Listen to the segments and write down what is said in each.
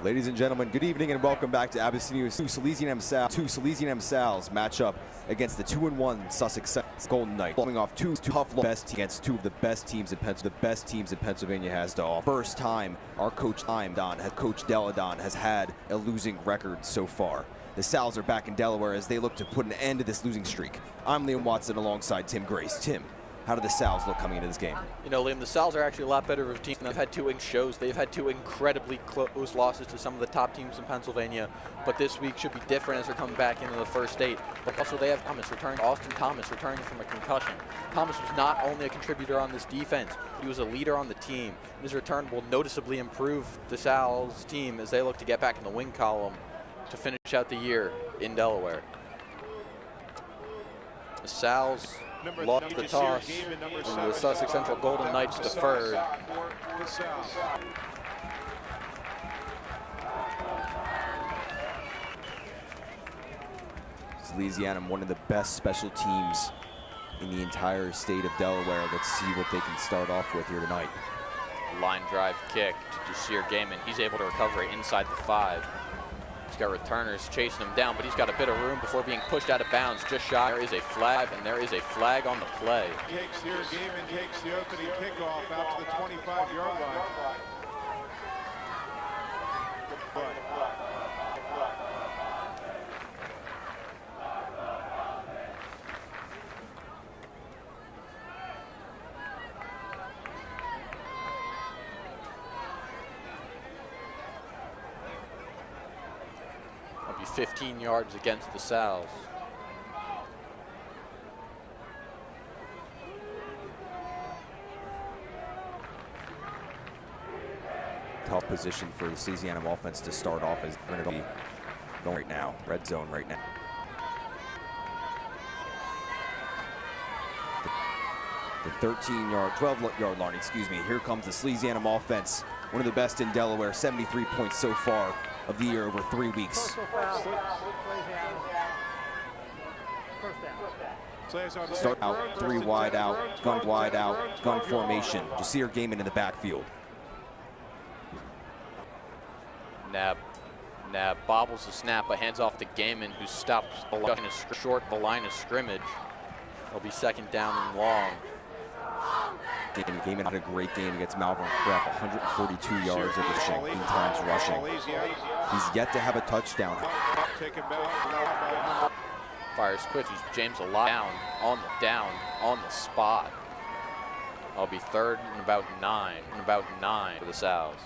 Ladies and gentlemen, good evening and welcome back to Abyssinia's two Salesianum Sal's matchup against the 2-1 Sussex Golden Knights, coming off two tough best against two of the best teams in Pennsylvania has to offer. First time our coach Deladon has had a losing record so far. The Sal's are back in Delaware as they look to put an end to this losing streak. I'm Liam Watson alongside Tim Grace. Tim, how do the Sal's look coming into this game? You know, Liam, the Sal's are actually a lot better of a team. They've had two shows. They've had two incredibly close losses to some of the top teams in Pennsylvania. But this week should be different as they're coming back into the first eight. But also they have Austin Thomas returning from a concussion. Thomas was not only a contributor on this defense, but he was a leader on the team. His return will noticeably improve the Sal's team as they look to get back in the win column to finish out the year in Delaware. The Sal's lost the toss, and the Sussex Central Golden Knights deferred. Salesianum, one of the best special teams in the entire state of Delaware. Let's see what they can start off with here tonight. Line drive kick to Jasir Gaiman. He's able to recover it inside the 5. He's got returners chasing him down, but he's got a bit of room before being pushed out of bounds. Just shy. There is a flag, and there is a flag on the play. Jasir Gaiman takes the opening kickoff out to the 25-yard line. That'll be 15 yards against the Sal's. Tough position for the Salesianum offense to start off as they're going to be going right now. Red zone right now. The 13-yard, 12-yard line, excuse me. Here comes the Salesianum offense. One of the best in Delaware, 73 points so far of the year over 3 weeks. Start out, 3 wide out, gun formation. Jasir Gaiman in the backfield. Nab bobbles the snap, but hands off to Gaiman, who stops short the line of scrimmage. It'll be second down and long. Gaiman had a great game against Malvern Prep, 142 yards of rushing, 8 times rushing. He's yet to have a touchdown. Fires quick. James a lot down on the spot. I'll be third and about 9 for the Sal's.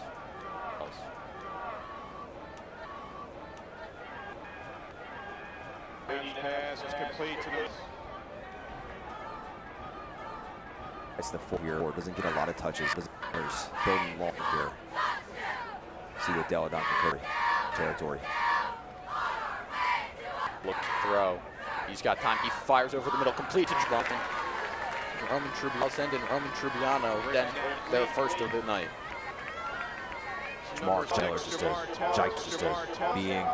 Pass is complete to the... It's the 4-year, doesn't get a lot of touches. There's third and long here. See what Deladon can carry territory. Look to throw. He's got time. He fires over the middle, complete to Roman Trubiano. Then their first of the night. Mark Taylor just a being.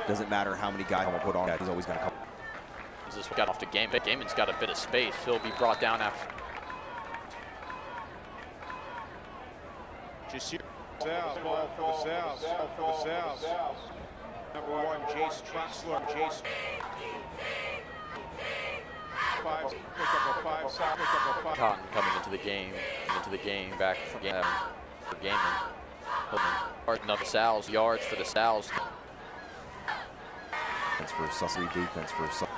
Doesn't matter how many guys will put on that. He's always going to come. This got off to Gaiman. Gaiman's got a bit of space. He'll be brought down after. Jasir ball for the Sal's. Number 1, Jace Troxler. Jace. 5. Pick up a 5. Cotton coming into the game. Back for Gaiman. Enough Sal's yards for the Sal's. That's for Sussex defense for Sussex.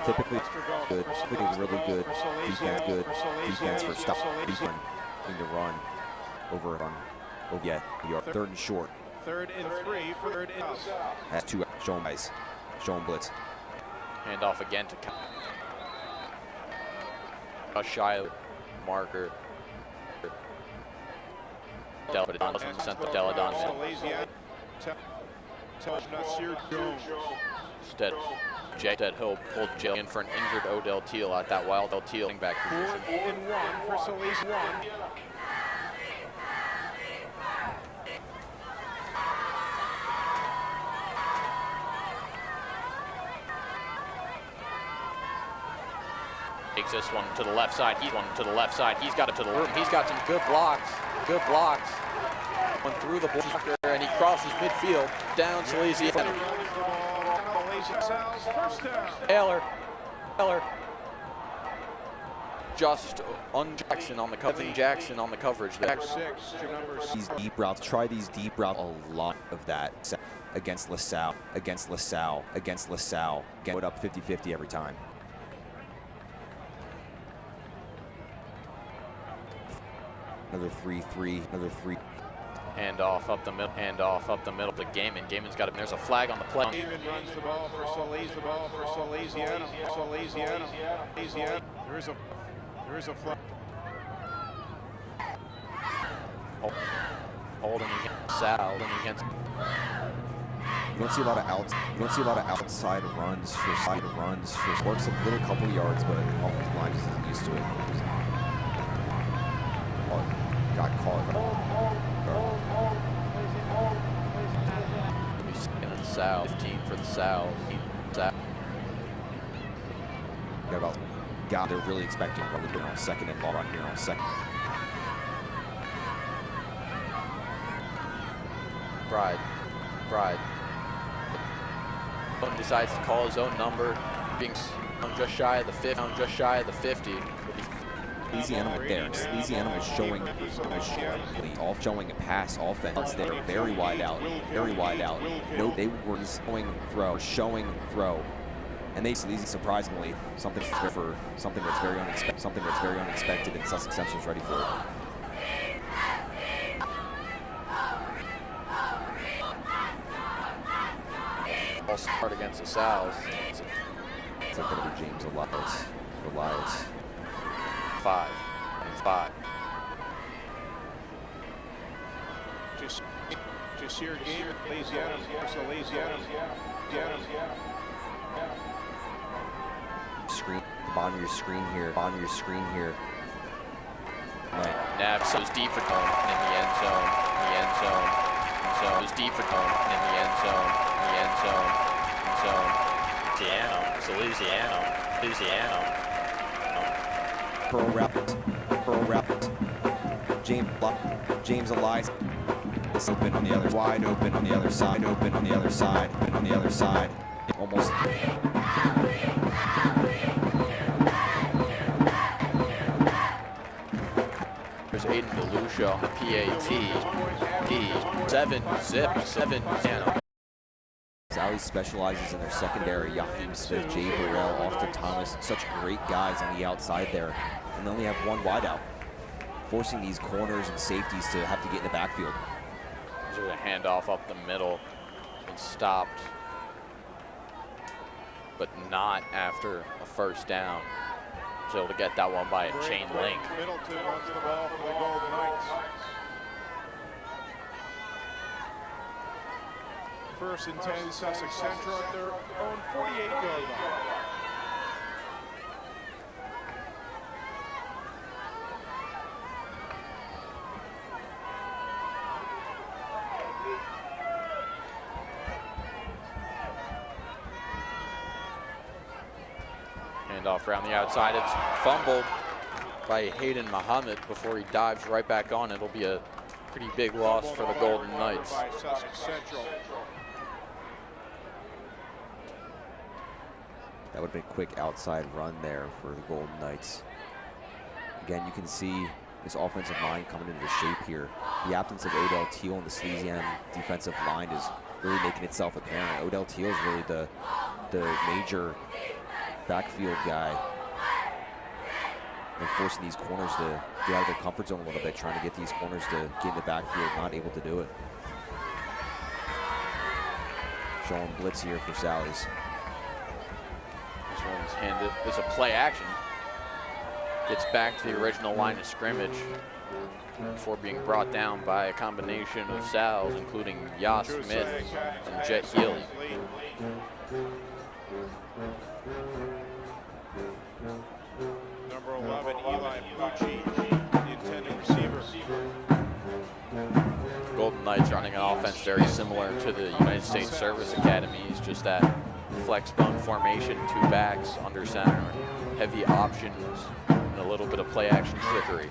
Typically good, really good defense for stop. Defense to run over yet. We are third and short. 3rd and 3 for third and out. Has 2 shown guys. Shown blitz. Hand off again to a shy marker. Deladon sent the Deladon. Instead, he'll pull Jill in for an injured Odell Teal at that wild Teal back position. 4th and 1 for Salesianum. takes this one to the left side. He's one to the left side. He's got it to the room. He's got some good blocks. Good blocks. Went through the blocker and he crosses midfield down Salesianum. Taylor. Just on Jackson on the coverage there. These deep routes, try these deep routes. A lot of that against LaSalle. Get it up 50-50 every time. Another 3-3. Hand off up the middle of the game, and Gaiman's got it. There's a flag on the play. Gaiman runs the ball for Salesianum. There is a flag. Holding against Sal. You don't see a lot of outside runs for works a little couple yards, but offensive line just isn't used to it. Got caught. Sal, 15 for the Sal. They're really expecting probably on a second and ball right here on a second. Bride. Decides to call his own number, being just shy of the 50. Salesianum right there. Salesianum is showing a pass offense. They're very wide out. No, they were showing throw. And they surprisingly something that's very unexpected, and Sussex Central's ready for it. All start against the Sal's. It's going to be James Elias. 5. Just here, Salesianum. Screen, bottom of your screen here. Nabs goes deep for Tone in the end zone. So goes deep for Tone in the end zone. Salesianum. Pearl route. James Elias. It's open on the other, wide open on the other side. Almost. There's Aiden DeLucia on the PAT. 7 Santa. Sally specializes in their secondary. Yaheem Smith, Jay Burrell, Austin Thomas, such great guys on the outside there. And they only have one wideout, forcing these corners and safeties to have to get in the backfield. There's a handoff up the middle and stopped, but not after a first down. So able to get that one by a chain link. Middleton runs the ball for the Golden Knights. First and 10, Sussex Central at their own 48-yard line. Handoff around the outside. It's fumbled by Hayden Muhammad before he dives right back on. It'll be a pretty big loss for the Golden Knights. By Sussex Central. That would have been a quick outside run there for the Golden Knights. Again, you can see this offensive line coming into shape here. The absence of Odell Teal on the Salesianum defensive line is really making itself apparent. Odell Teal is really the major backfield guy, and forcing these corners to get out of their comfort zone a little bit, trying to get these corners to get in the backfield, not able to do it. Showing blitz here for Sally's. This one's handed. It's a play action. Gets back to the original line of scrimmage before being brought down by a combination of Sal's, including Yas Smith and Jet Healy. Number 11, Eli Pucci, the intended receiver. Golden Knights running an offense very similar to the United States Service Academies, just that flex bone formation, 2 backs under center. heavy options and a little bit of play action trickery.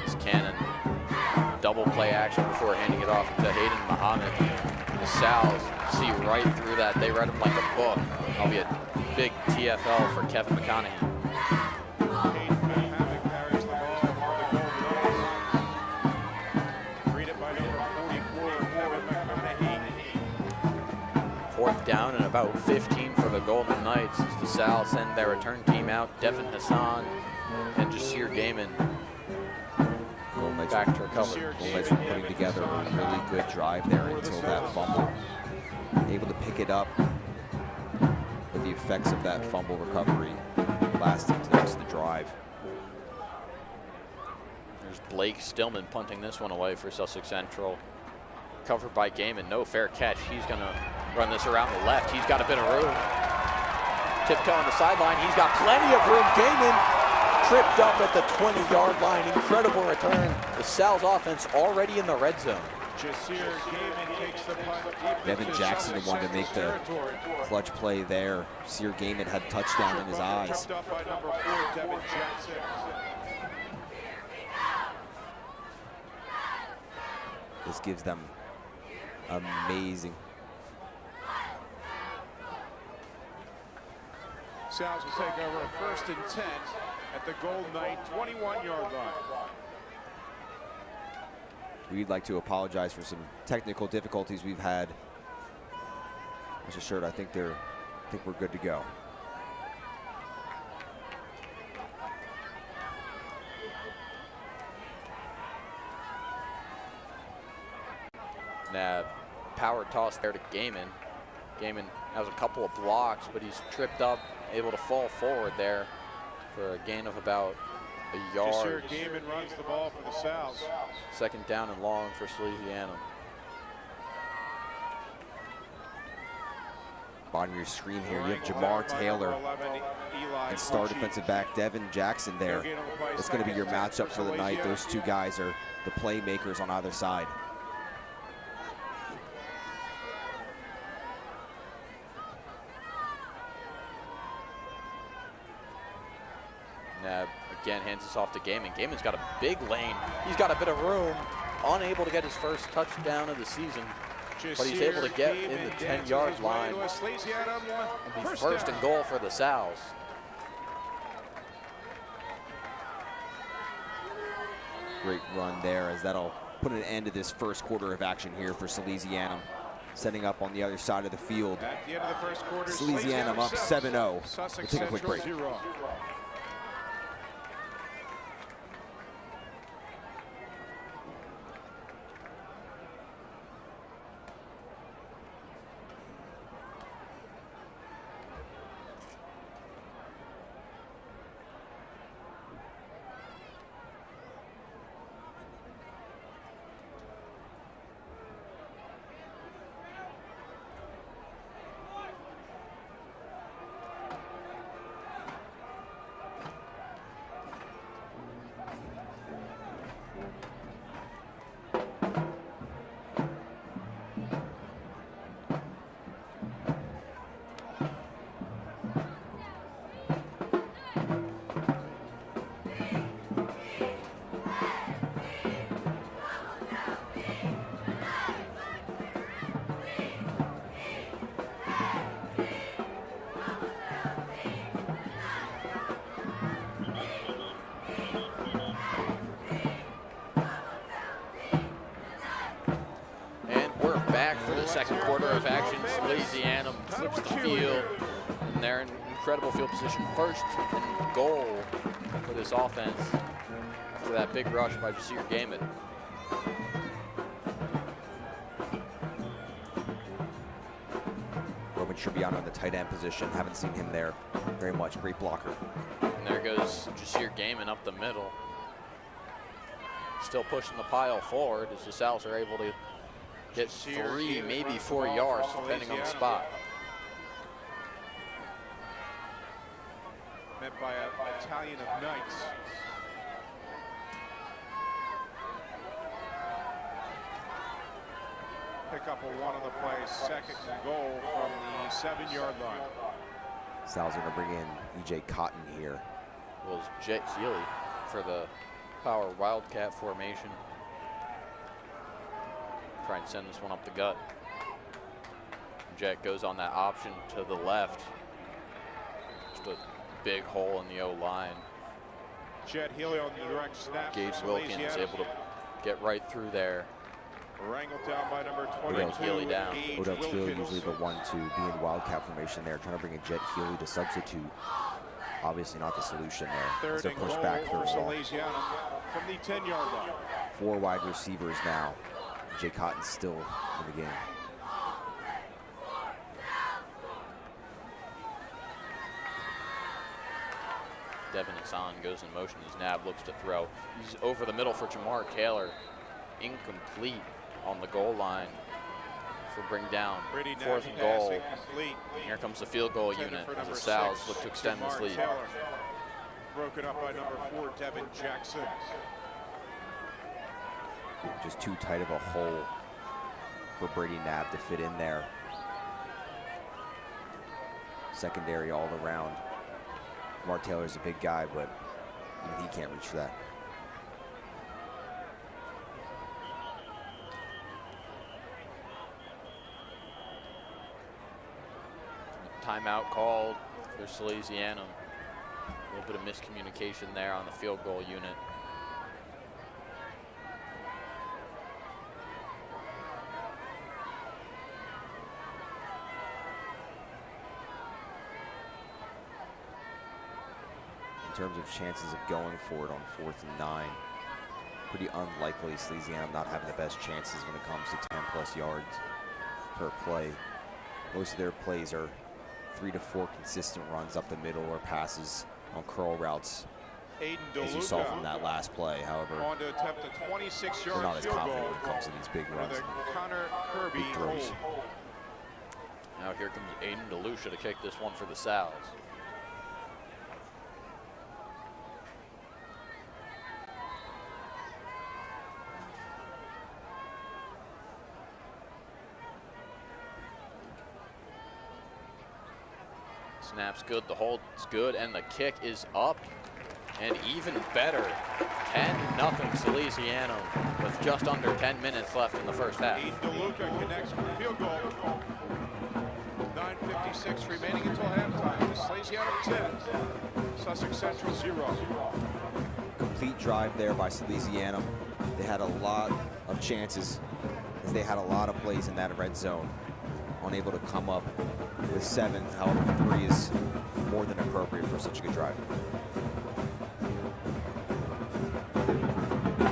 This Cannon, double play action before handing it off to Hayden Muhammad. The Sal's see right through that. They read him like a book. That'll be a big TFL for Kevin McConaughey. Fourth down and about 15 for the Golden Knights as the Sal send their return team out. Devin Hassan and Jasir Gaiman back to recover. Golden Knights were putting together a really good drive there until that fumble. Able to pick it up, but the effects of that fumble recovery lasting to the rest of the drive. There's Blake Stillman punting this one away for Sussex Central. Covered by Gaiman, no fair catch. He's gonna run this around the left. He's got a bit of room. Tiptoe on the sideline. He's got plenty of room. Gaiman tripped up at the 20-yard line. Incredible return. The Sal's offense already in the red zone. Devin Jackson wanted to make the clutch play there. Jasir Gaiman had touchdown in his eyes. This gives them amazing. Sal's will take over a 1st and 10 at the Golden Knight 21-yard line. We'd like to apologize for some technical difficulties we've had. Rest assured, I think we're good to go. Now, power toss there to Gaiman. Gaiman has a couple of blocks, but he's tripped up, able to fall forward there for a gain of about a yard. Jasir Gaiman runs the ball for the Sal's. 2nd down and long for Salesianum. On your screen here, you have Jamar Taylor and star defensive back Devin Jackson there. It's going to be your matchup for the night. Those two guys are the playmakers on either side. Again, hands this off to Gaiman. Gaiman's got a big lane. He's got a bit of room. Unable to get his first touchdown of the season, but he's able to get in the 10-yard line. And be 1st and goal for the Sal's. Great run there, as that'll put an end to this first quarter of action here for Salesianum. Setting up on the other side of the field. At the end of the first quarter, Salesianum up 7-0. We'll take a quick break. 0. Second quarter of action, Salesianum flips the field, and they're in incredible field position. 1st and goal for this offense after that big rush by Jasir Gaiman. Roman Tribbiano in the tight end position. Haven't seen him there very much. Great blocker. And there goes Jasir Gaiman up the middle. Still pushing the pile forward as the Sal's are able to get 3, maybe 4 yards, depending on the spot. Met by a battalion of Knights. pick up a one on the play, second and goal from the 7-yard line. Sal's going to bring in E.J. Cotton here. Well, it's Jet Healy for the power Wildcat formation. Try and send this one up the gut. Jet goes on that option to the left. Just a big hole in the O-line. Jet Healy on the direct snap. Gage Wilkins is able to get right through there. Wrangled down by number 22. Odell Healy down. Odell Healy usually the one to be in wildcat formation there, trying to bring in Jet Healy to substitute. Obviously not the solution there. Third and goal for Salesianum from the 10-yard line. 4 wide receivers now. Jay Cotton's still in the game. Devin Hassan goes in motion as Nab looks to throw. He's over the middle for Jamar Taylor. Incomplete on the goal line for bring down. 4th and goal. Incomplete. Here comes the field goal unit as the Sal's look to extend this lead. Taylor. Broken up by number 4, Devin Jackson. Just too tight of a hole for Brady Nab to fit in there. Secondary all around. Mark Taylor's a big guy, but even he can't reach that. Timeout called for Salesianum. A little bit of miscommunication there on the field goal unit. In terms of chances of going for it on 4th and 9, pretty unlikely Salesianum not having the best chances when it comes to 10+ yards per play. Most of their plays are 3 to 4 consistent runs up the middle or passes on curl routes, as you saw from that last play. However, on to attempt a 26-yard they're not as field confident goal when it comes to these big runs. Connor Kirby Big throws. Now here comes Aiden DeLucia to kick this one for the Sal's. Snap's good, the hold's good, and the kick is up. And even better, 10-0 Salesianum with just under 10 minutes left in the first half. Aiden DeLuca connects for the field goal. 9:56 remaining until halftime. The Salesianum 10, Sussex Central 0. Complete drive there by Salesianum. They had a lot of chances, as they had a lot of plays in that red zone. Unable to come up with 7, however 3 is more than appropriate for such a good drive.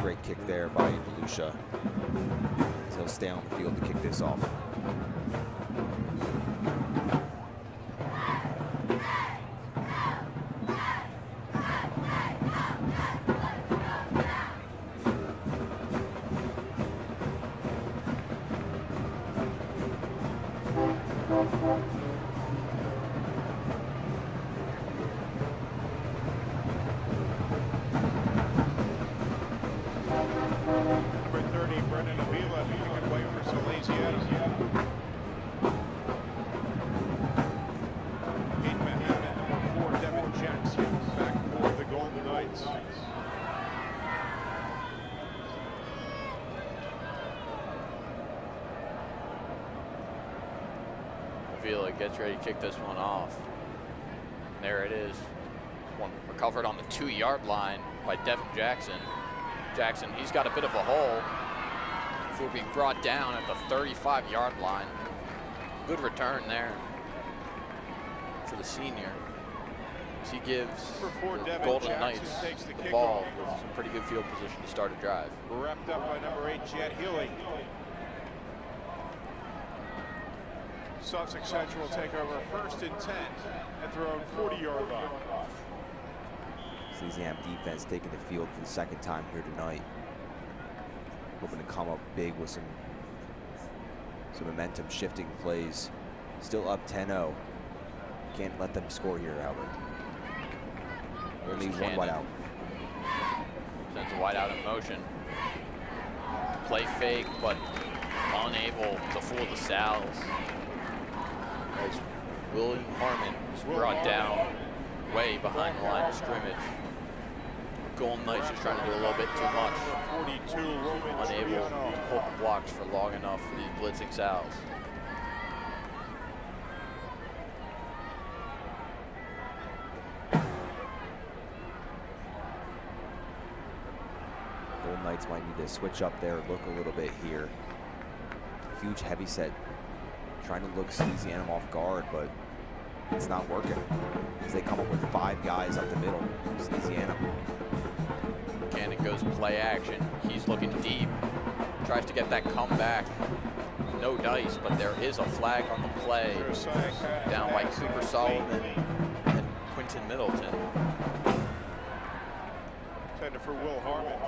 Great kick there by DeLucia. He'll stay on the field to kick this off. Gets ready to kick this one off. And there it is. One recovered on the 2-yard line by Devin Jackson. Jackson, he's got a bit of a hole before being brought down at the 35-yard line. Good return there for the senior. As he gives the Golden Knights the ball with some pretty good field position to start a drive. Wrapped up by number 8, Jet Healy. Sussex Central will take over 1st and 10 at their own 40-yard line. Salesianum defense taking the field for the 2nd time here tonight. Hoping to come up big with some momentum shifting plays. Still up 10-0. Can't let them score here, Albert. Only one wide out. Sends a wide out in motion. Play fake, but unable to fool the Sals. As William Harmon is brought down way behind the line of scrimmage. Golden Knights just trying to do a little bit too much. 42, Roman Unable to hold the blocks for long enough for these blitzing Sals. Golden Knights might need to switch up there, look a little bit here. Huge heavy set, trying to look Salesianum off guard, but it's not working. As they come up with 5 guys up the middle. Salesianum. Cannon goes play action. He's looking deep. Tries to get that comeback. No dice, but there is a flag on the play. Down by Cooper Solomon and Quinton Middleton. Intended for Will Harmon.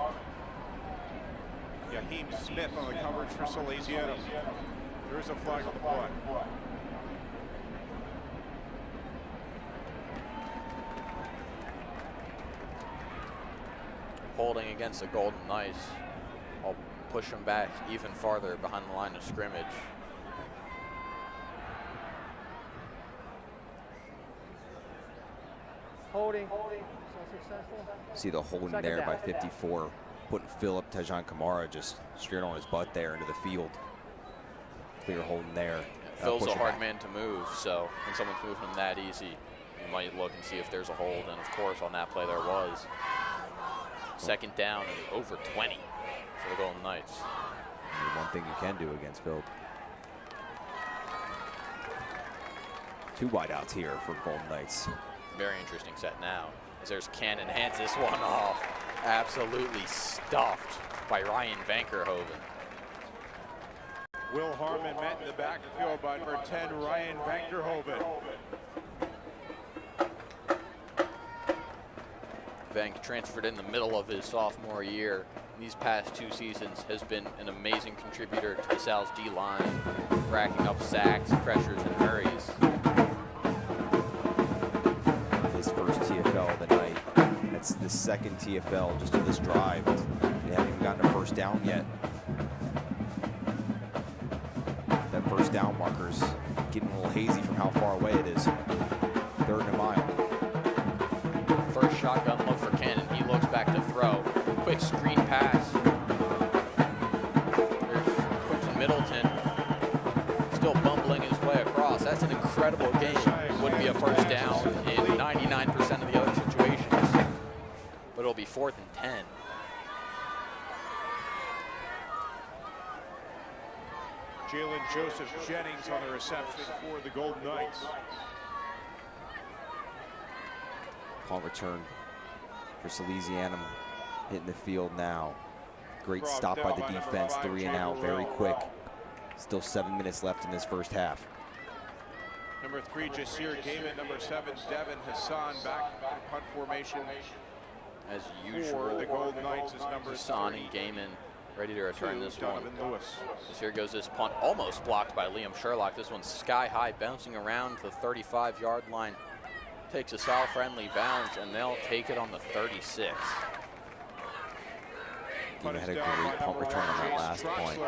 Yaheem Smith on the coverage for Salesianum. There is a flag on the play. Holding against the Golden Knights. I'll push them back even farther behind the line of scrimmage. Holding. Successful. See the holding there by 54, putting Philip Tejan Kamara just straight on his butt there into the field. Clear holding there. Yeah, Phil's a hard man to move, so when someone's moving him that easy, you might look and see if there's a hold, and of course on that play there was. Second down and over 20 for the Golden Knights. One thing you can do against Phil. 2 wideouts here for Golden Knights. Very interesting set now, as there's Cannon, hands this one off. Absolutely stuffed by Ryan Vankerhoven. Will Harmon met in the backfield by number 10, Ryan Vankerhoven. Vank transferred in the middle of his sophomore year. These past 2 seasons has been an amazing contributor to the Sal's D-line, racking up sacks, pressures, and hurries. His first TFL of the night. That's the second TFL just of this drive. They haven't even gotten a first down yet. That first down marker's getting a little hazy from how far away it is. 3rd and a mile. First shotgun look for Cannon. He looks back to throw. Quick screen pass. There's Quinton Middleton still bumbling his way across. That's an incredible game. Would be a first down in 99% of the other situations. But it'll be 4th and 10. Jalen Joseph Jennings on the reception for the Golden Knights. Punt return for Salesianum hitting the field now. Great stop by the defense, 3 and out, very quick. Still 7 minutes left in this first half. Number 3, Jasir Gaiman. Number 7, Devin Hassan back in punt formation. As usual, For the Golden Knights is number Hassan 3. and Gaiman ready to return this one. Donovan Lewis. As here goes this punt, almost blocked by Liam Sherlock. This one's sky high, bouncing around the 35-yard line. Takes a Sal-friendly bounce, and they'll take it on the 36. Dina had a great punt return on that last point.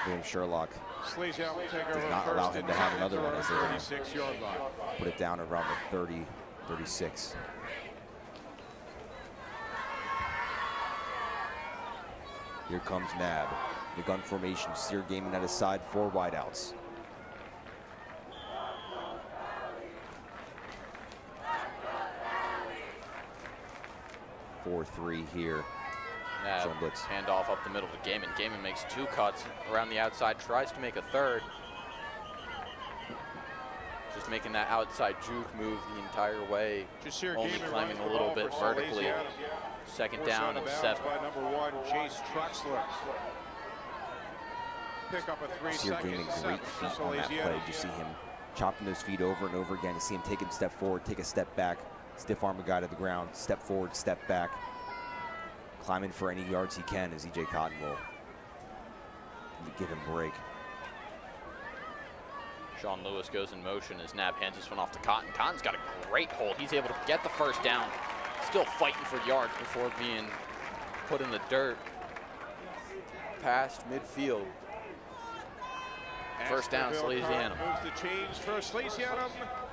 Liam Sherlock Does does not allow him to have another one as they're going to 36-yard line. put it down around the 30, 36. Here comes Nab. The gun formation, Sear Gaiman at his side, 4 wideouts. (4-3) here. Nab, handoff up the middle to Gaiman. Gaiman makes 2 cuts around the outside, tries to make a 3rd. Just making that outside juke move the entire way, only climbing a little bit vertically. Second down and 7. By number 1, Jace Truxler. Pick up a 3-second Sear Gaiman, great feet on that play. You see him chopping those feet over and over again. You see him take a step forward, take a step back, stiff arm a guy to the ground, step forward, step back, climbing for any yards he can as EJ Cotton will give him a break. Sean Lewis goes in motion as Nab hands this one off to Cotton. Cotton's got a great hold. He's able to get the first down. Still fighting for yards before being put in the dirt. Past midfield. First down, Salesianum. Moves the chains for Salesianum.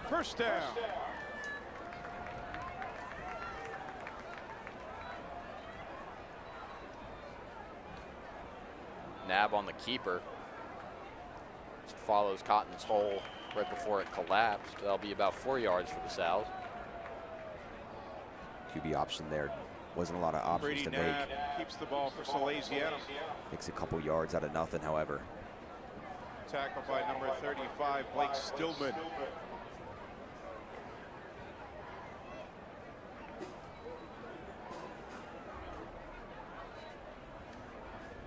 First down. Nab on the keeper. Just follows Cotton's hole right before it collapsed. That'll be about 4 yards for the Sal's. QB option there. Wasn't a lot of options Brady to Nab make. keeps the ball for Salesianum. Makes a couple yards out of nothing, however. Tackled by number 35, Blake Stillman.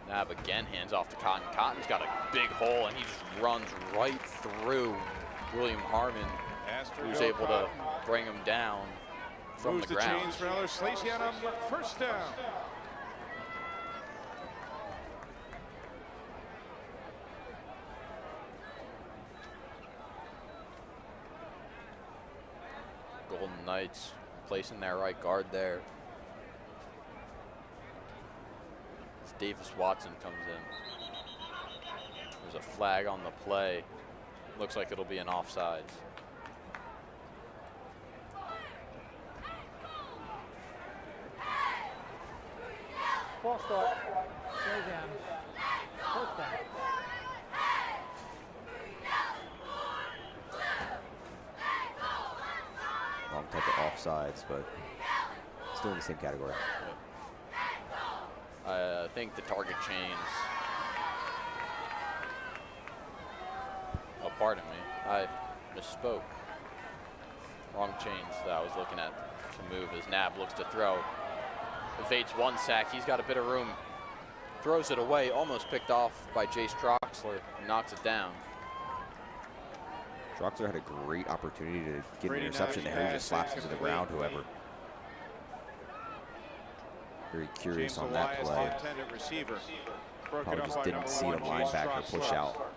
Nab again hands off to Cotton. Cotton's got a big hole, and he just runs right through William Harmon, who's able to bring him down from Moves the the ground. chains for another Salesianum. First down. Golden Knights placing their right guard there. As Davis Watson comes in. There's a flag on the play. Looks like it'll be an offsides. False start. Salesianum. First down. Wrong type of offsides, but still in the same category. I think the target chains. Oh, pardon me. I misspoke. Wrong chains that I was looking at to move as Nab looks to throw. Evades one sack. He's got a bit of room. Throws it away. Almost picked off by Jace Troxler. Knocks it down. Troxler had a great opportunity to get an Brady interception Nab there. He just slaps pass into the ground, however. Very curious James on that Elias, play. the intended receiver. Broken Probably up just by didn't number see the 1, Jace linebacker push Troxler. out.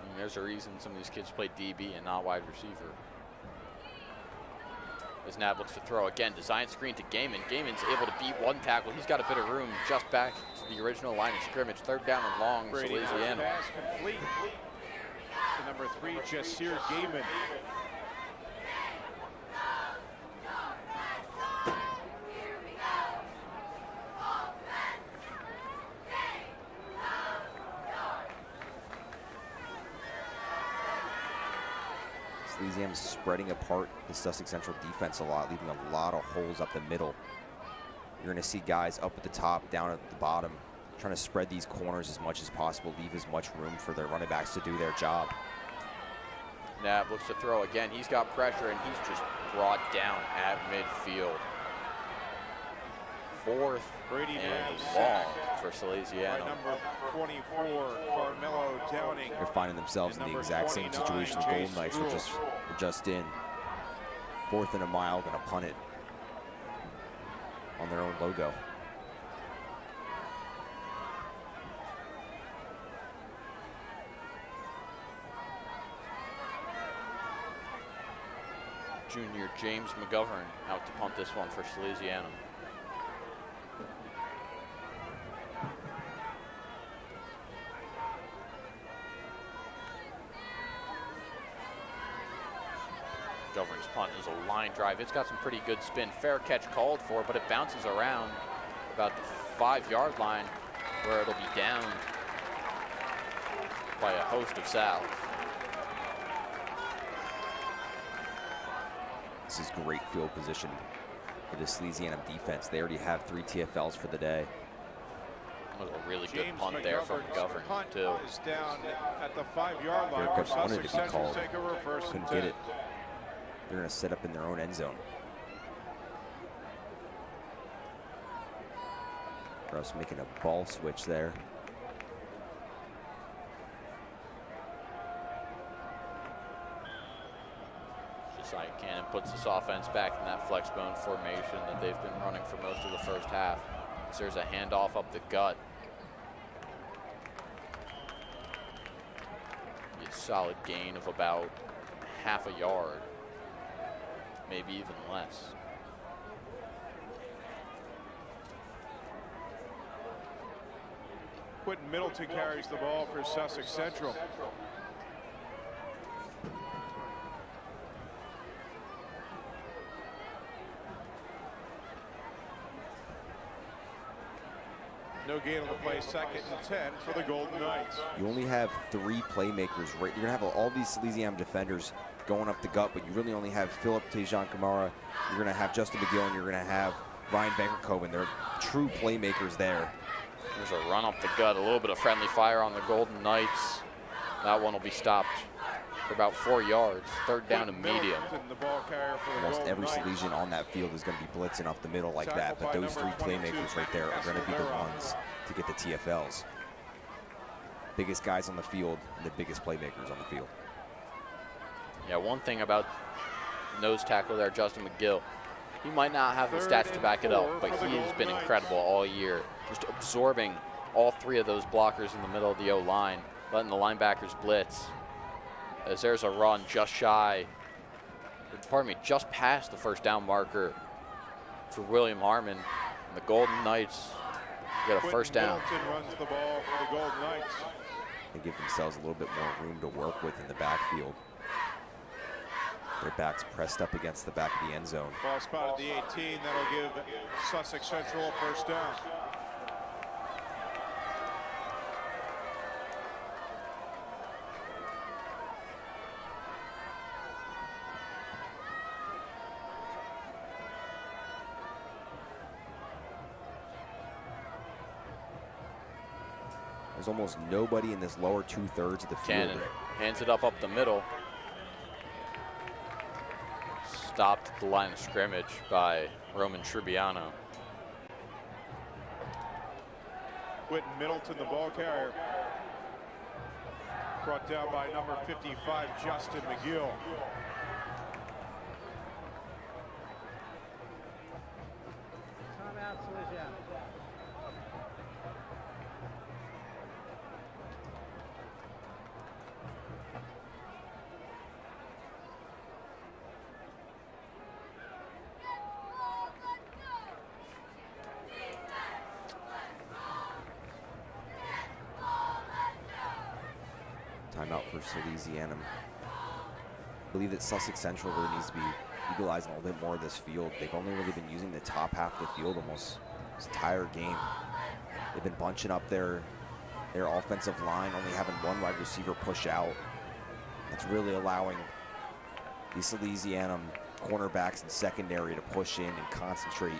And there's a reason some of these kids play DB and not wide receiver. As Nab looks to throw again, design screen to Gaiman. Gaiman's able to beat one tackle. He's got a bit of room just back to the original line of scrimmage. Third down and long, Brady Nab Salesianum. pass complete to number 3, Jasir Gaiman. Salesianum spreading apart the Sussex Central defense a lot, leaving a lot of holes up the middle. You're going to see guys up at the top, down at the bottom, trying to spread these corners as much as possible, leave as much room for their running backs to do their job. Nab looks to throw again. He's got pressure, and he's just brought down at midfield. Fourth Brady and Nab long sacked for by Salesianum. number 24, Carmelo Downing. They're finding themselves in And the number exact same 29, situation the Jace Golden Knights were Rules. just in. 4th and a mile, going to punt it on their own logo. Junior James McGovern out to punt this one for Salesianum. McGovern's punt is a line drive. It's got some pretty good spin. Fair catch called for, but it bounces around about the 5-yard line where it'll be down by a host of Sal's. This is great field position for the Salesianum defense. They already have 3 TFLs for the day. That was a really good James punt there from McGovern's McGovern, punt too. is down at the 5-yard line. Fair catch wanted Sussex to be Central called. take over first and Couldn't get 10. it. They're going to set up in their own end zone. Russ making a ball switch there. Josiah Cannon puts this offense back in that flex bone formation that they've been running for most of the first half. So there's a handoff up the gut. A solid gain of about half a yard, maybe even less. Quentin Middleton carries the ball for Sussex Central. No gain on the play, 2nd and 10 for the Golden Knights. You only have 3 playmakers, right? You're gonna have all these Salesianum defenders going up the gut, but you really only have Philip Tejan-Kamara, you're gonna have Justin McGill, and you're gonna have Ryan Vankerkoven. They're true playmakers there. There's a run up the gut, a little bit of friendly fire on the Golden Knights. That one will be stopped for about 4 yards, 3rd down and medium. Almost every Salesian on that field is going to be blitzing up the middle like that, but those 3 playmakers right there are going to be the ones to get the TFLs. Biggest guys on the field and the biggest playmakers on the field. Yeah, one thing about nose tackle there, Justin McGill, he might not have the stats to back it up, but he has been incredible all year, just absorbing all 3 of those blockers in the middle of the O-line, letting the linebackers blitz. As there's a run just just past the 1st down marker for William Harmon. And the Golden Knights get a 1st down. Runs the ball for the Golden Knights. They give themselves a little bit more room to work with in the backfield. Their backs pressed up against the back of the end zone. Ball spot at the 18, that'll give Sussex Central a 1st down. There's almost nobody in this lower 2/3 of the field. Cannon hands it up the middle. Stopped at the line of scrimmage by Roman Tribbiano. Quentin Middleton, the ball carrier. Brought down by number 55, Justin McGill. Timeout, Salesianum. Timeout for Salesianum. I believe that Sussex Central really needs to be utilizing a little bit more of this field. They've only really been using the top half of the field almost this entire game. They've been bunching up their offensive line, only having 1 wide receiver push out. That's really allowing the Salesianum cornerbacks and secondary to push in and concentrate,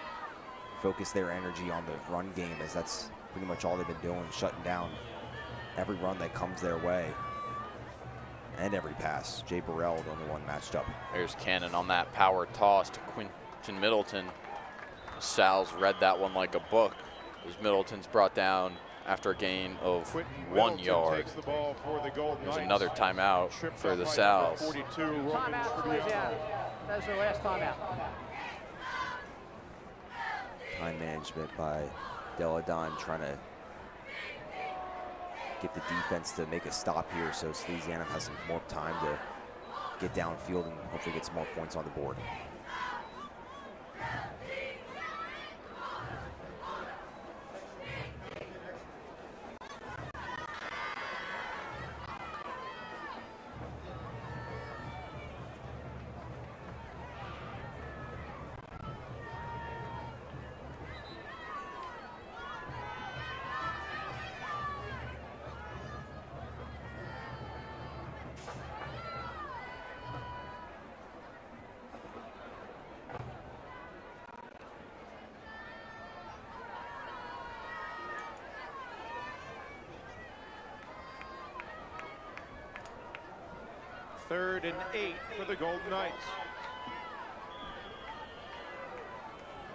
focus their energy on the run game, as that's pretty much all they've been doing, shutting down every run that comes their way. And every pass. Jay Burrell, the only one matched up. There's Cannon on that power toss to Quentin Middleton. Sal's read that one like a book, as Middleton's brought down after a gain of 1 yard. Takes the ball for the Golden There's Knights. another timeout for the Sals. 42, Roman Timeout, Salesianum. That's the last timeout. Time management by Deladon trying to get the defense to make a stop here, so Salesianum has some more time to get downfield and hopefully get some more points on the board. Third and 8 for the Golden Knights.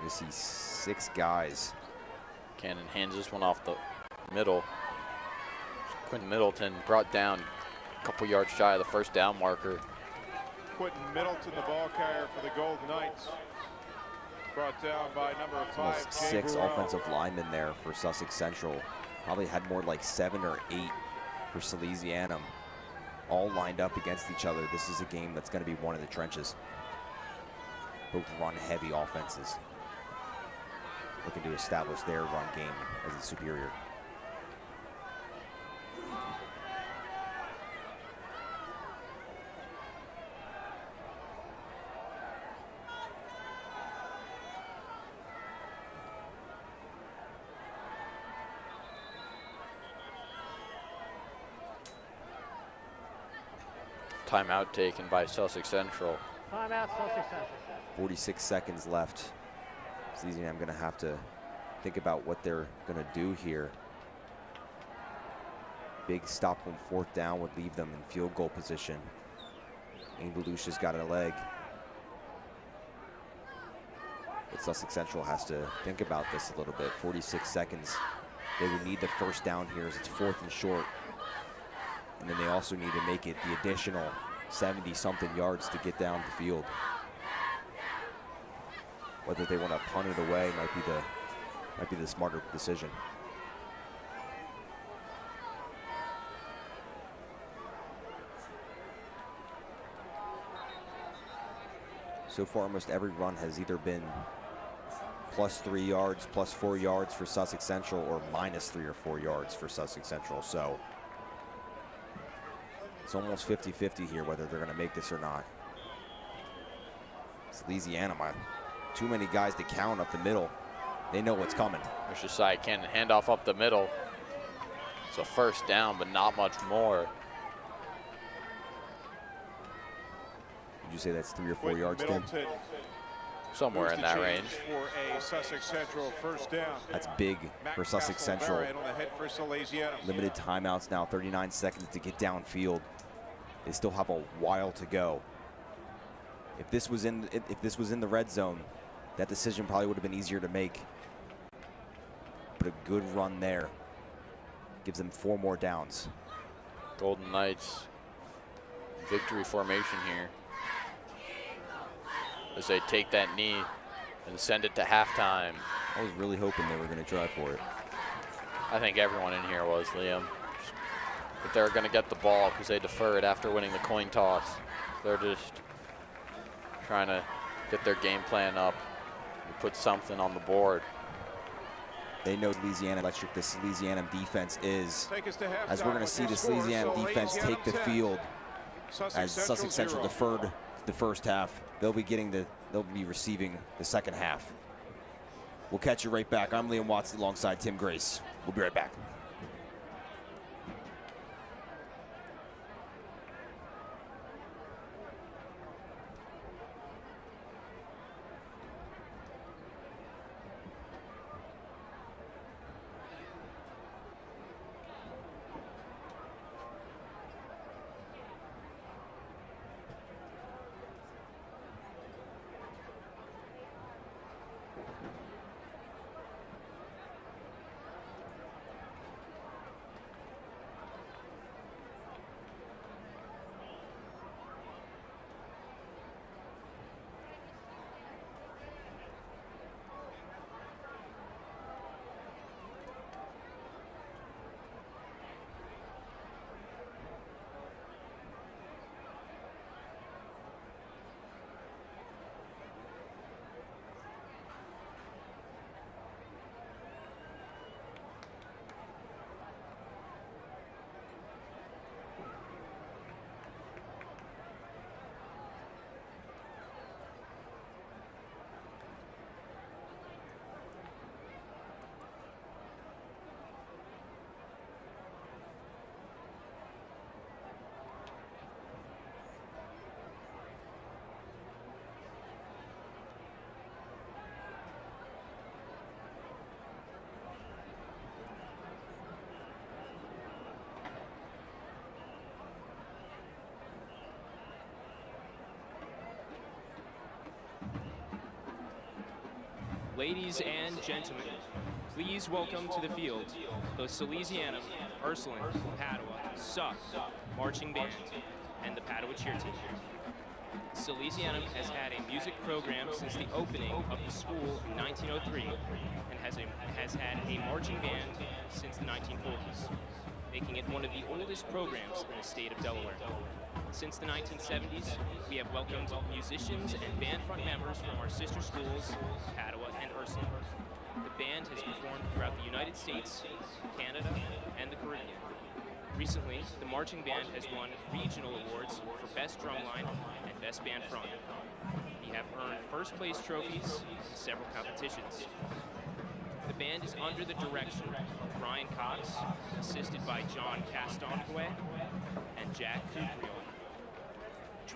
You see 6 guys. Cannon hands this one off the middle. Quentin Middleton brought down a couple yards shy of the 1st down marker. Quentin Middleton, the ball carrier for the Golden Knights. Brought down by number 5, Almost Jay 6 Burrell. offensive linemen there for Sussex Central. Probably had more like 7 or 8 for Salesianum, all lined up against each other. This is a game that's going to be one in the trenches. Both run-heavy offenses looking to establish their run game as a superior. Timeout taken by Sussex Central. Timeout, Sussex Central. 46 seconds left. Salesianum going to have to think about what they're going to do here. Big stop on 4th down would leave them in field goal position. Belusha's got a leg. But Sussex Central has to think about this a little bit. 46 seconds. They would need the 1st down here as it's 4th and short. And then they also need to make it the additional 70-something yards to get down the field. Whether they want to punt it away might be the smarter decision. So far, almost every run has either been +3 yards, +4 yards for Sussex Central, or -3 or 4 yards for Sussex Central. So it's almost 50-50 here whether they're going to make this or not. Salesianum, too many guys to count up the middle. They know what's coming. Shasai can hand off up the middle. It's a 1st down, but not much more. Would you say that's 3 or 4 yards, Tim? Somewhere in that range. For a Sussex Central 1st down. That's big for Sussex Central. On the head for Salesianum. Limited timeouts now, 39 seconds to get downfield. They still have a while to go. If this was in the red zone, that decision probably would have been easier to make. But a good run there gives them 4 more downs. Golden Knights victory formation here as they take that knee and send it to halftime. I was really hoping they were going to try for it. I think everyone in here was, Liam. But they're going to get the ball because they deferred after winning the coin toss. They're just trying to get their game plan up and put something on the board. They know Salesianum electric the Salesianum defense is, as we're going to see the Salesianum defense take the field. As Sussex Central deferred the 1st half, they'll be receiving the 2nd half. We'll catch you right back. I'm Liam Watson alongside Tim Grace. We'll be right back. Ladies and gentlemen, please welcome to the field the Salesianum, Ursuline, Padua, Suck, Marching Band, and the Padua Cheer Team. Salesianum has had a music program since the opening of the school in 1903 and has had a marching band since the 1940s, making it one of the oldest programs in the state of Delaware. Since the 1970s, we have welcomed musicians and band front members from our sister schools, Padua and Ursuline. The band has performed throughout the United States, Canada, and the Caribbean. Recently, the marching band has won regional awards for Best Drumline and Best Band Front. We have earned first place trophies in several competitions. The band is under the direction of Brian Cox, assisted by John Castonguay and Jack Cuprion.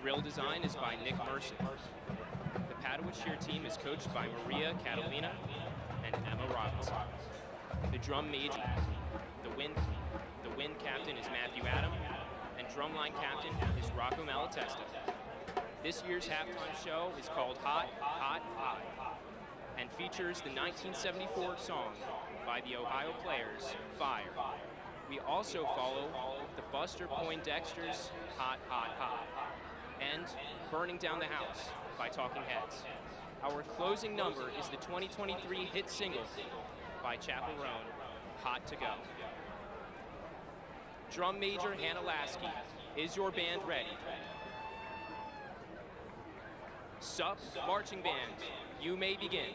drill design is by Nick Mercer. The Padua cheer team is coached by Maria Catalina and Emma Robinson. The drum major, the wind captain is Matthew Adam, and drumline captain is Rocco Malatesta. This year's halftime show is called Hot, Hot, Hot, and features the 1974 song by the Ohio Players, Fire. We also follow the Buster Poindexter's Hot, Hot, Hot, and Burning Down the House by Talking Heads. Our closing number is the 2023 hit single by Chapel Roan, Hot to Go. Drum major Hannah Lasky, is your band ready? Sup, marching band, you may begin.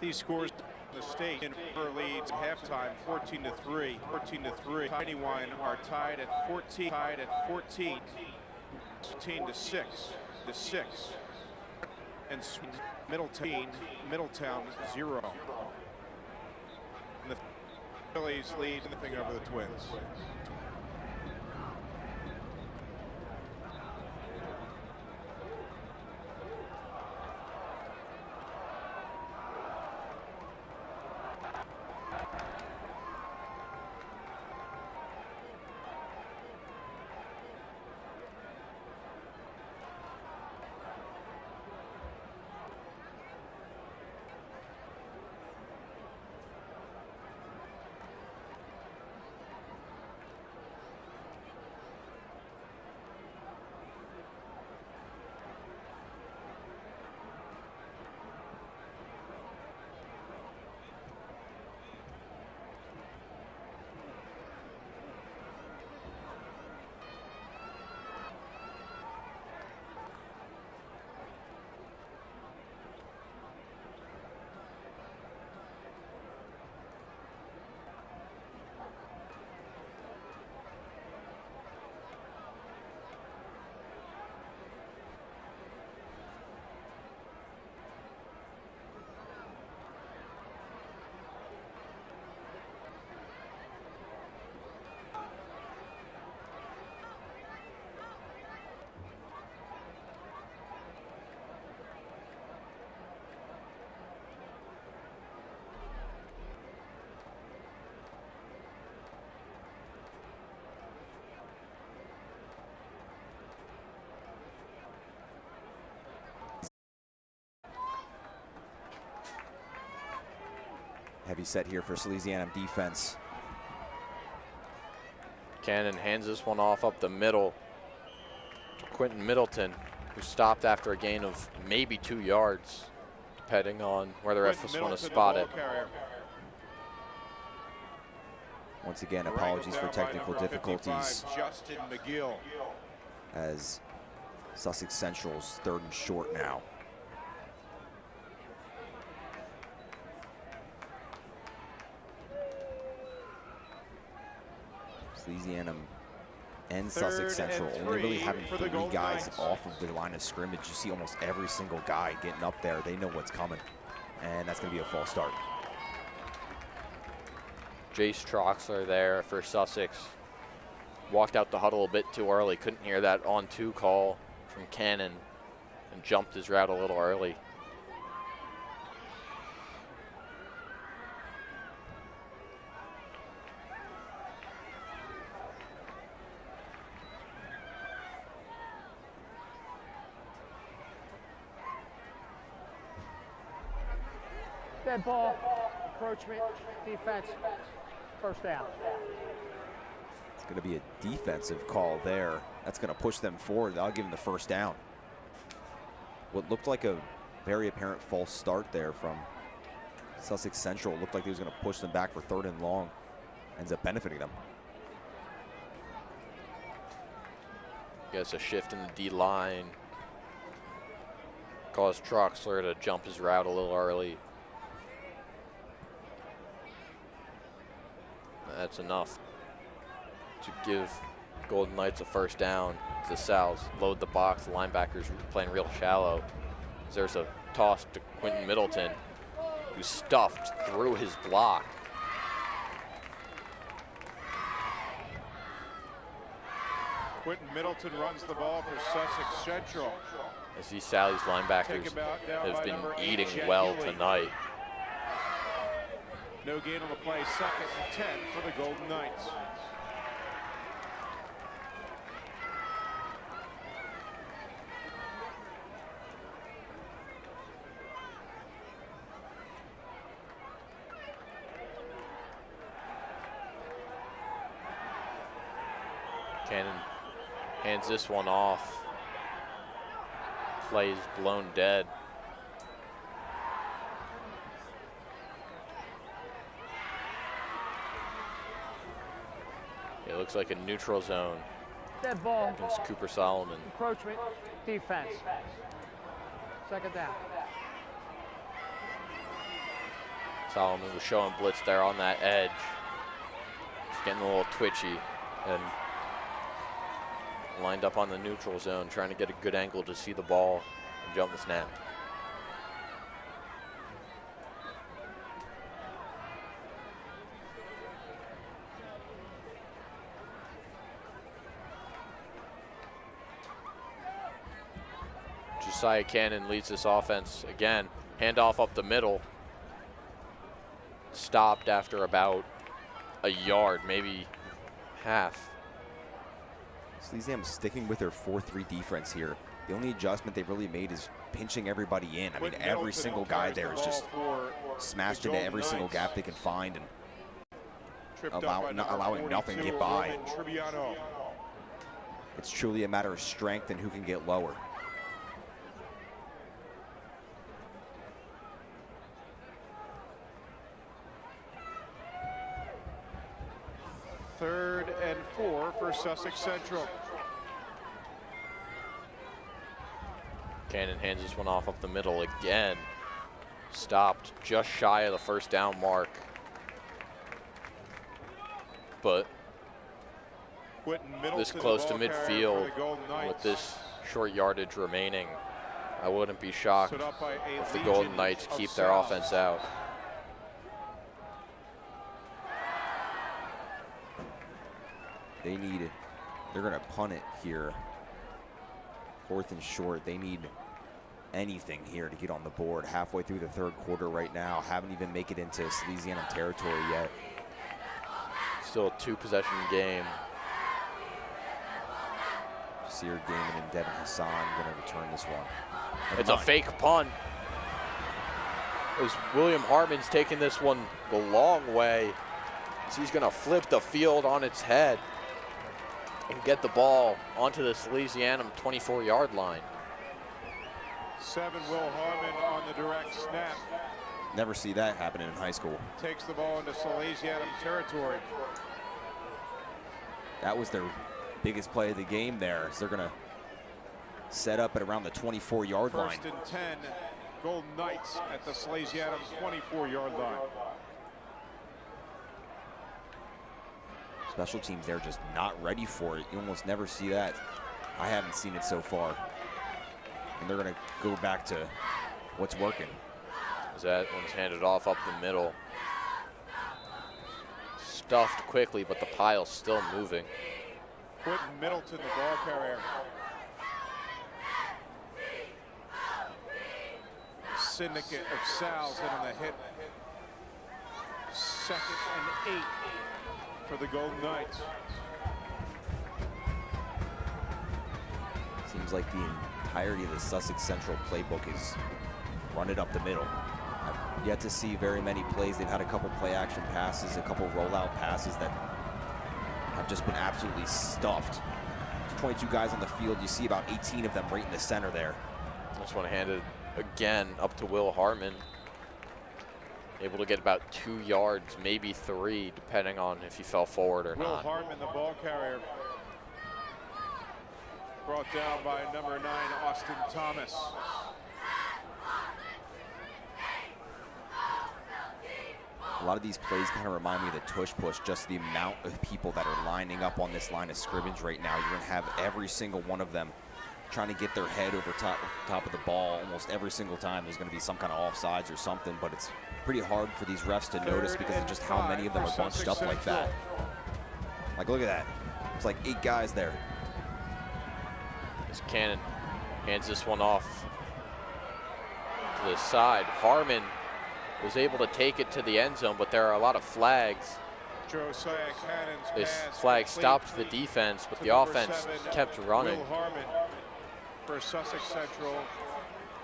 These scores in the state in leads at halftime 14-3, 14-3. Genuine are tied at 14, 14-6, and Middletown 0. And the Phillies lead nothing over the Twins. Heavy set here for Salesianum defense. Cannon hands this one off up the middle to Quentin Middleton, who stopped after a gain of maybe 2 yards, depending on where the refs want to spot it. Once again, apologies for technical difficulties Justin McGill. as Sussex Central's 3rd and short now. Salesianum and Sussex Central only really having 3 guys off of the line of scrimmage. You see almost every single guy getting up there. They know what's coming, and that's going to be a false start. Jace Troxler there for Sussex. Walked out the huddle a bit too early. Couldn't hear that on-2 call from Cannon and jumped his route a little early. Dead ball, encroachment, defense, first down. It's going to be a defensive call there. That's going to push them forward. I'll give them the first down. What looked like a very apparent false start there from Sussex Central. Looked like he was going to push them back for 3rd and long. Ends up benefiting them. Gets a shift in the D-line. Caused Troxler to jump his route a little early. That's enough to give Golden Knights a first down. The Sal's load the box. The linebackers playing real shallow. There's a toss to Quentin Middleton, who stuffed through his block. Quentin Middleton runs the ball for Sussex Central. As these Sally's linebackers have been eating well tonight. No gain on the play, 2nd and 10 for the Golden Knights. Cannon hands this one off. Plays blown dead. It looks like a neutral zone Dead ball, against Cooper Solomon. encroachment, defense, second down. Solomon was showing blitz there on that edge. Just getting a little twitchy and lined up on the neutral zone, trying to get a good angle to see the ball and jump the snap. Josiah Cannon leads this offense again. Handoff up the middle. Stopped after about a yard, maybe half. Salesianum sticking with their 4-3 defense here. The only adjustment they've really made is pinching everybody in. I mean, every single guy there is just smashed into every single gap they can find and allowing nothing to get by. It's truly a matter of strength and who can get lower. Third and 4 for Sussex Central. Cannon hands this one off up the middle again. Stopped just shy of the first down mark. But this close to midfield with this short yardage remaining, I wouldn't be shocked if the Golden Knights keep their offense out. They need it. They're going to punt it here. 4th and short. They need anything here to get on the board. Halfway through the third quarter right now. Haven't even make it into Salesianum territory yet. Still a 2-possession game. Sear Damon and Devin Hassan going to return this one. It's a fake punt. As William Harmon's taking this one the long way. So he's going to flip the field on its head and get the ball onto the Salesianum 24-yard line. 7, Will Harmon on the direct snap. Never see that happening in high school. Takes the ball into Salesianum territory. That was their biggest play of the game there. So they're going to set up at around the 24-yard line. 1st and 10, Golden Knights at the Salesianum 24-yard line. Special teams, they're just not ready for it. You almost never see that. I haven't seen it so far. And they're going to go back to what's working. As that one's handed off up the middle. Stuffed quickly, but the pile's still moving. Quentin Middleton, the ball carrier. Syndicate of Sal's in on the hit. 2nd and 8 for the Golden Knights. Seems like the entirety of the Sussex Central playbook is run it up the middle. I've yet to see very many plays. They've had a couple play action passes, a couple rollout passes that have just been absolutely stuffed. There's 22 guys on the field. You see about 18 of them right in the center there. This one handed again up to Will Harmon. Able to get about 2 yards, maybe 3, depending on if he fell forward or not. Will Harmon, the ball carrier. Brought down by number 9, Austin Thomas. A lot of these plays kind of remind me of the tush push, just the amount of people that are lining up on this line of scrimmage right now. You're going to have every single one of them trying to get their head over top of the ball almost every single time. There's going to be some kind of offsides or something, but it's pretty hard for these refs to notice because of just how many of them are bunched up like that. Like, look at that. It's like 8 guys there. As Cannon hands this one off to the side. Harmon was able to take it to the end zone, but there are a lot of flags. Josiah Cannon's This pass flag complete stopped the defense, but to the number offense 7, kept running. Will Harmon for Sussex Central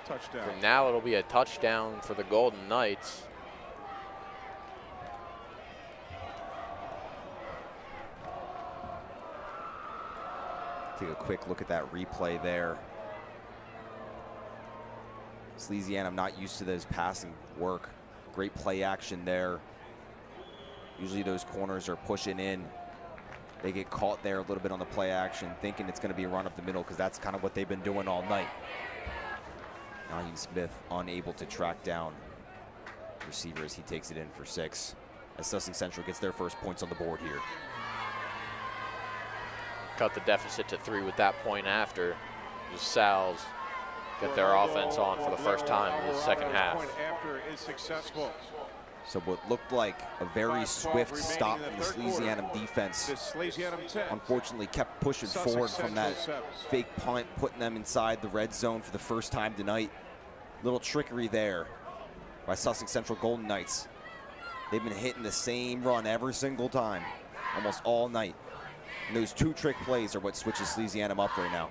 touchdown. So now it'll be a touchdown for the Golden Knights. Take a quick look at that replay there. Salesianum not used to those passing work. Great play action there. Usually those corners are pushing in. They get caught there a little bit on the play action, thinking it's going to be a run up the middle because that's kind of what they've been doing all night. Naheem Smith unable to track down Receiver as he takes it in for 6. As Sussex Central gets their first points on the board here. Cut the deficit to 3 with that point after. The Sal's get their offense on for the first time in the second half. Point after is successful. So what looked like a very swift stop from the Salesianum defense, unfortunately kept pushing forward from that fake punt, putting them inside the red zone for the first time tonight. Little trickery there by Sussex Central Golden Knights. They've been hitting the same run every single time, almost all night. And those 2 trick plays are what switches Salesianum up right now,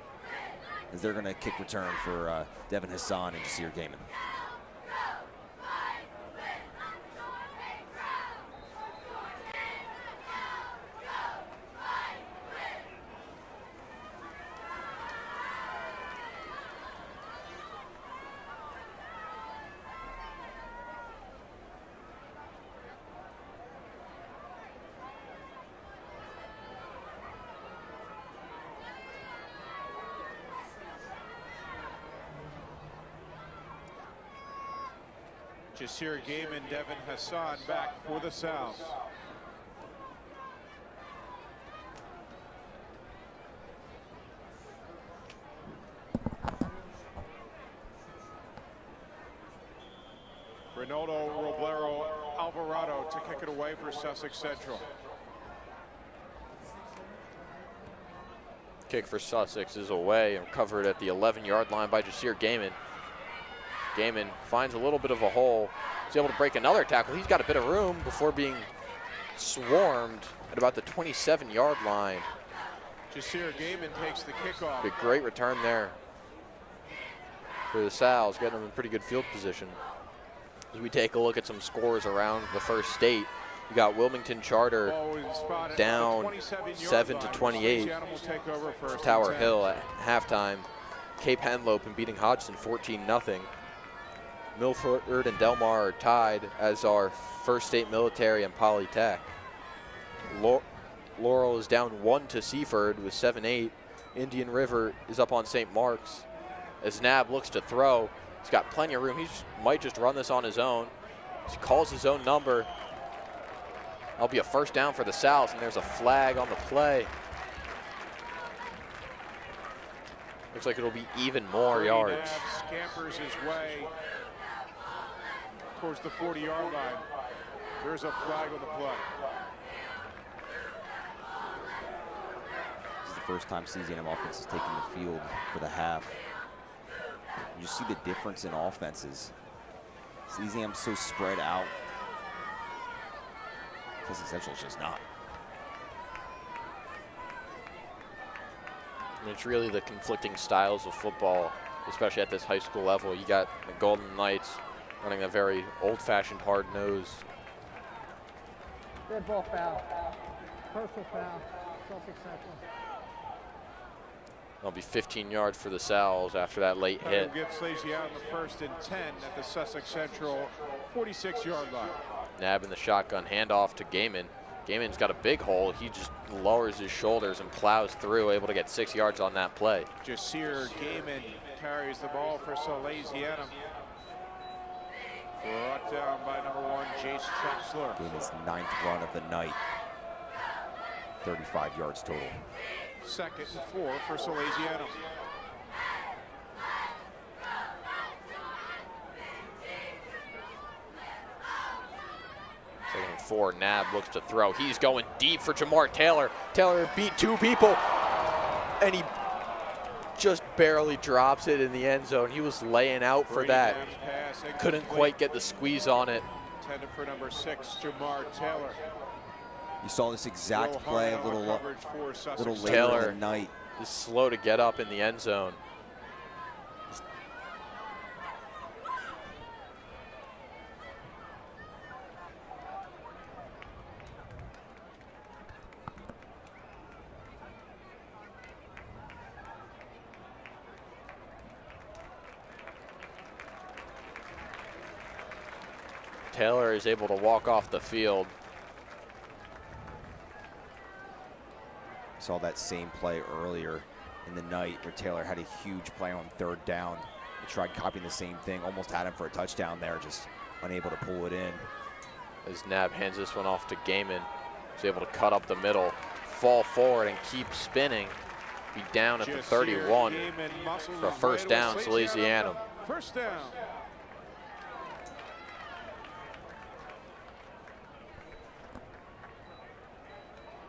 as they're gonna kick return for Devin Hassan and Jasir Gaiman. Jasir Gaiman, Devin Hassan back for the South. Ronaldo Roblero Alvarado to kick it away for Sussex Central. Kick for Sussex is away and recovered at the 11-yard line by Jasir Gaiman. Gaiman finds a little bit of a hole. He's able to break another tackle. He's got a bit of room before being swarmed at about the 27-yard line. Jasir Gaiman takes the kickoff. A great return there for the Sal's, getting them in pretty good field position. As we take a look at some scores around the first state, you got Wilmington Charter down 7-28 to Tower Hill at halftime. Cape Henlopen beating Hodgson 14-0. Milford and Delmar are tied, as are First State Military and Polytech. Laurel is down 1 to Seaford with 7-8. Indian River is up on St. Mark's. As Nab looks to throw, he's got plenty of room. He might just run this on his own. He calls his own number. That'll be a first down for the South, and there's a flag on the play. Looks like it'll be even more yards. Nab scampers his way towards the 40-yard line. There's a flag on the play. This is the first time Salesianum offense has taken the field for the half. You see the difference in offenses. Salesianum's so spread out. Sussex Central is just not. And it's really the conflicting styles of football, especially at this high school level. You got the Golden Knights running a very old-fashioned hard nose. Dead ball foul. Personal foul. Sussex Central. That'll be 15 yards for the Sal's after that late hit. Gives Salesianum the 1st and 10 at the Sussex Central 46-yard line. Nab in the shotgun, handoff to Gaiman. Gaiman's got a big hole. He just lowers his shoulders and plows through, able to get 6 yards on that play. Jasir Gaiman carries the ball for Salesianum. Brought down by number 1, Jace Trexler. Gaiman's 9th run of the night. 35 yards total. 2nd and 4 for Salesianum. Second and 4, Nab looks to throw. He's going deep for Jamar Taylor. Taylor beat 2 people, and he just barely drops it in the end zone. He was laying out for that. Couldn't quite get the squeeze on it. Intended for number 6, Jamar Taylor. You saw this exact play a little later Taylor in the night. is slow to get up in the end zone. Taylor is able to walk off the field. Saw that same play earlier in the night where Taylor had a huge play on 3rd down. He tried copying the same thing, almost had him for a touchdown there, just unable to pull it in. As Nab hands this one off to Gaiman. He's able to cut up the middle, fall forward, and keep spinning. Be down at the 31 for a first down, Salesianum. First down.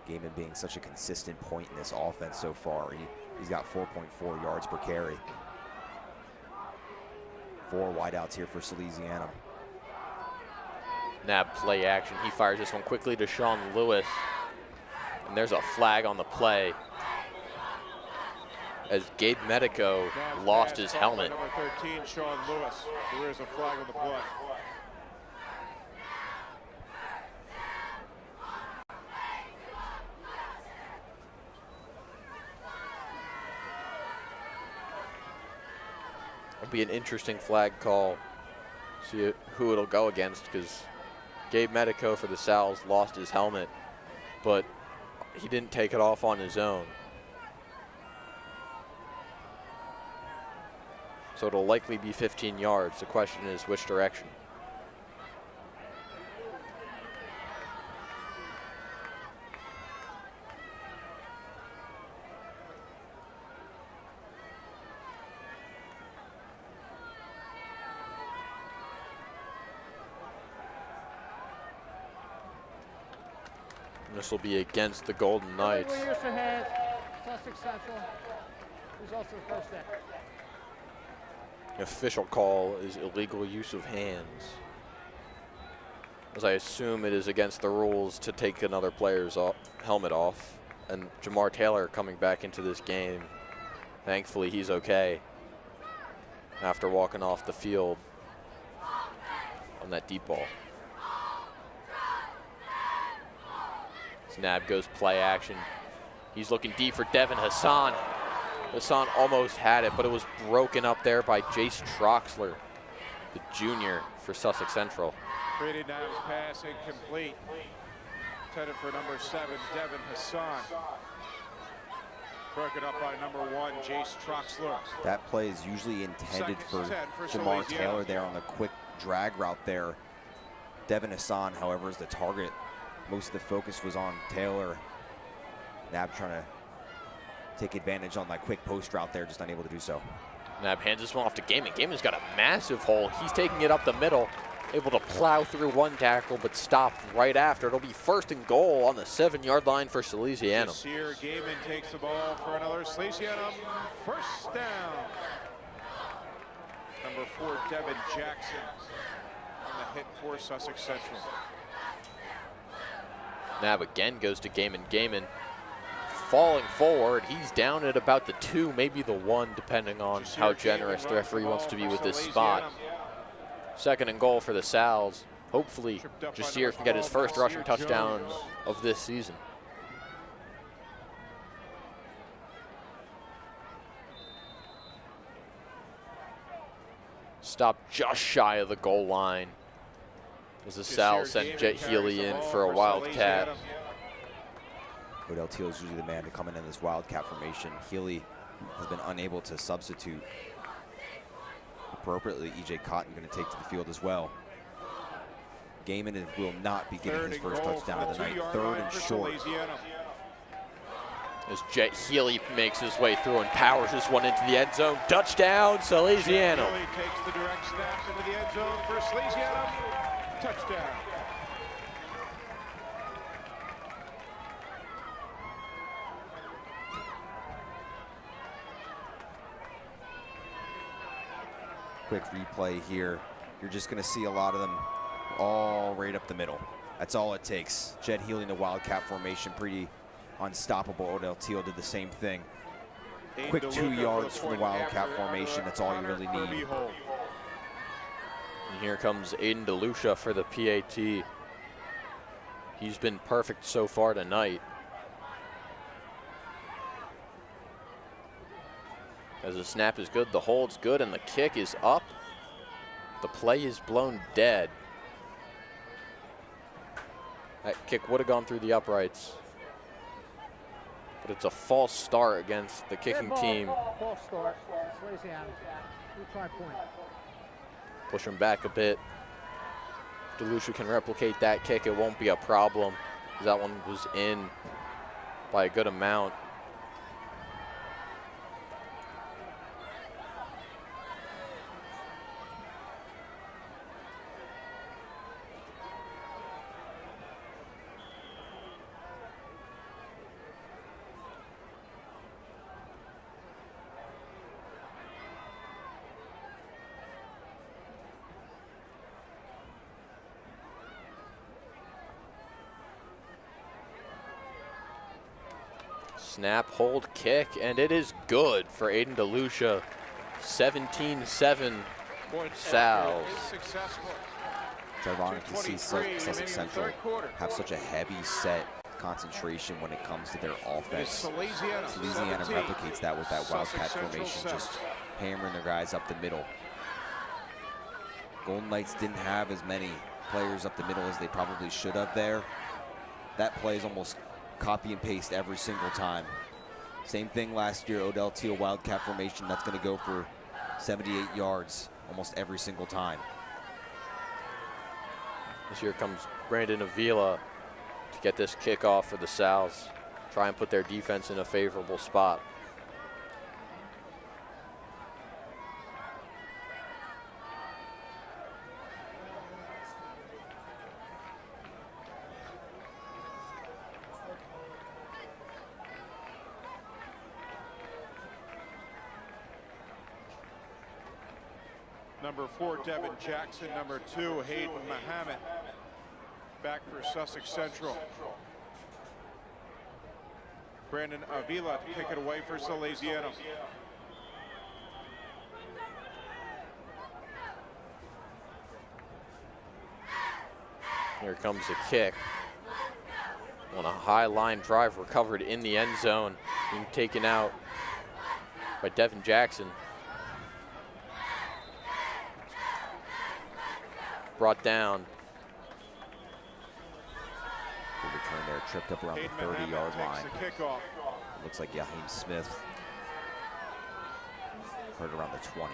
Gaiman being such a consistent point in this offense so far. He's got 4.4 yards per carry. 4 wideouts here for Salesianum. Nab play action. He fires this one quickly to Sean Lewis. And there's a flag on the play as Gabe Medico lost his helmet. Number 13, Sean Lewis. There is a flag on the play. It'll be an interesting flag call. See who it'll go against, because Gabe Medico for the Sal's lost his helmet, but he didn't take it off on his own. So it'll likely be 15 yards. The question is which direction. This will be against the Golden Knights. Years ahead, Sussex Central. Results of the first day. The official call is illegal use of hands, as I assume it is against the rules to take another player's helmet off. And Jamar Taylor coming back into this game. Thankfully, he's okay after walking off the field on that deep ball. Nab goes play action. He's looking deep for Devin Hassan. Hassan almost had it, but it was broken up there by Jace Troxler, the junior for Sussex Central. Brady Nab's pass incomplete. Intended for number 7, Devin Hassan. Broken up by number 1, Jace Troxler. That play is usually intended for Jamar Taylor there on the quick drag route there. Devin Hassan, however, is the target. Most of the focus was on Taylor. Nab trying to take advantage on that quick post route there, just unable to do so. Nab hands this one off to Gaiman. Gaiman's got a massive hole. He's taking it up the middle, able to plow through one tackle, but stopped right after. It'll be first and goal on the 7-yard line for Salesianum. This year, Gaiman takes the ball for another Salesianum first down. Number 4, Devin Jackson on the hit for Sussex Central. Nab again goes to Gaiman. Gaiman falling forward. He's down at about the 2, maybe the 1, depending on how generous the referee wants to be with this spot. Second and goal for the Sal's. Hopefully, Jasir can get his first rushing touchdown of this season. Stopped just shy of the goal line, as the Sal sent Jet Healy in for a wildcat. Odell Teal is usually the man to come in this wildcat formation. Healy has been unable to substitute appropriately. E.J. Cotton going to take to the field as well. Gaiman will not be getting his first touchdown of the night. 3rd and short. As Jet Healy makes his way through and powers this one into the end zone. Touchdown, Salesianum. Healy takes the direct snap into the end zone for Salesianum. Touchdown. Quick replay here. You're just going to see a lot of them all right up the middle. That's all it takes. Jet Healy in the wildcat formation, pretty unstoppable. Odell Teal did the same thing. Quick 2 yards from the wildcat formation. That's all you really need. And here comes Aiden DeLucia for the PAT. He's been perfect so far tonight. As the snap is good, the hold's good, and the kick is up. The play is blown dead. That kick would have gone through the uprights, but it's a false start against the kicking team. False start. Salesianum. Retry point. Push him back a bit. DeLucia can replicate that kick, it won't be a problem, because that one was in by a good amount. Snap, hold, kick, and it is good for Aiden DeLucia. 17-7 Sal's. It's ironic to see Sussex Central have such a heavy set concentration when it comes to their offense. Salesianum replicates that with that wildcat formation, just hammering their guys up the middle. Golden Knights didn't have as many players up the middle as they probably should have there. That play is almost copy and paste every single time. Same thing last year, Odell Teal wildcat formation. That's going to go for 78 yards almost every single time. This year comes Brandon Avila to get this kickoff for the Sal's. Try and put their defense in a favorable spot. Number 4, Devin Jackson. Number 2, Hayden Muhammad. Back for Sussex Central. Brandon Avila to kick it away for Salesianum. Here comes the kick. On a high line drive, recovered in the end zone, being taken out by Devin Jackson. Brought down. Good return there, tripped up around the 30-yard line. Looks like Yaheem Smith hurt around the 20.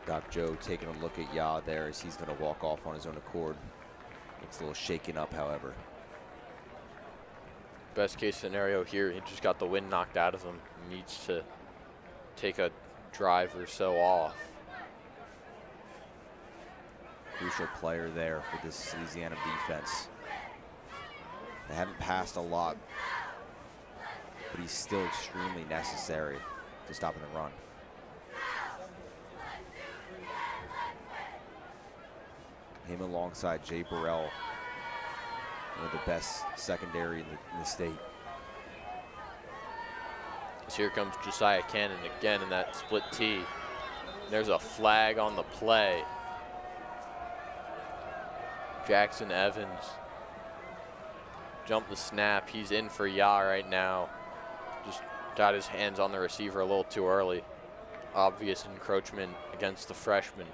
Doc Joe taking a look at Ya there as he's going to walk off on his own accord. Looks a little shaken up, however. Best case scenario here, he just got the wind knocked out of him. He needs to take a drive or so off. Crucial player there for this Salesianum defense. They haven't passed a lot, but he's still extremely necessary to stop in the run. Him alongside Jay Burrell, one of the best secondary in the state. So here comes Josiah Cannon again in that split T. There's a flag on the play. Jackson Evans jumped the snap. He's in for Ya right now. Just got his hands on the receiver a little too early. Obvious encroachment against the freshman.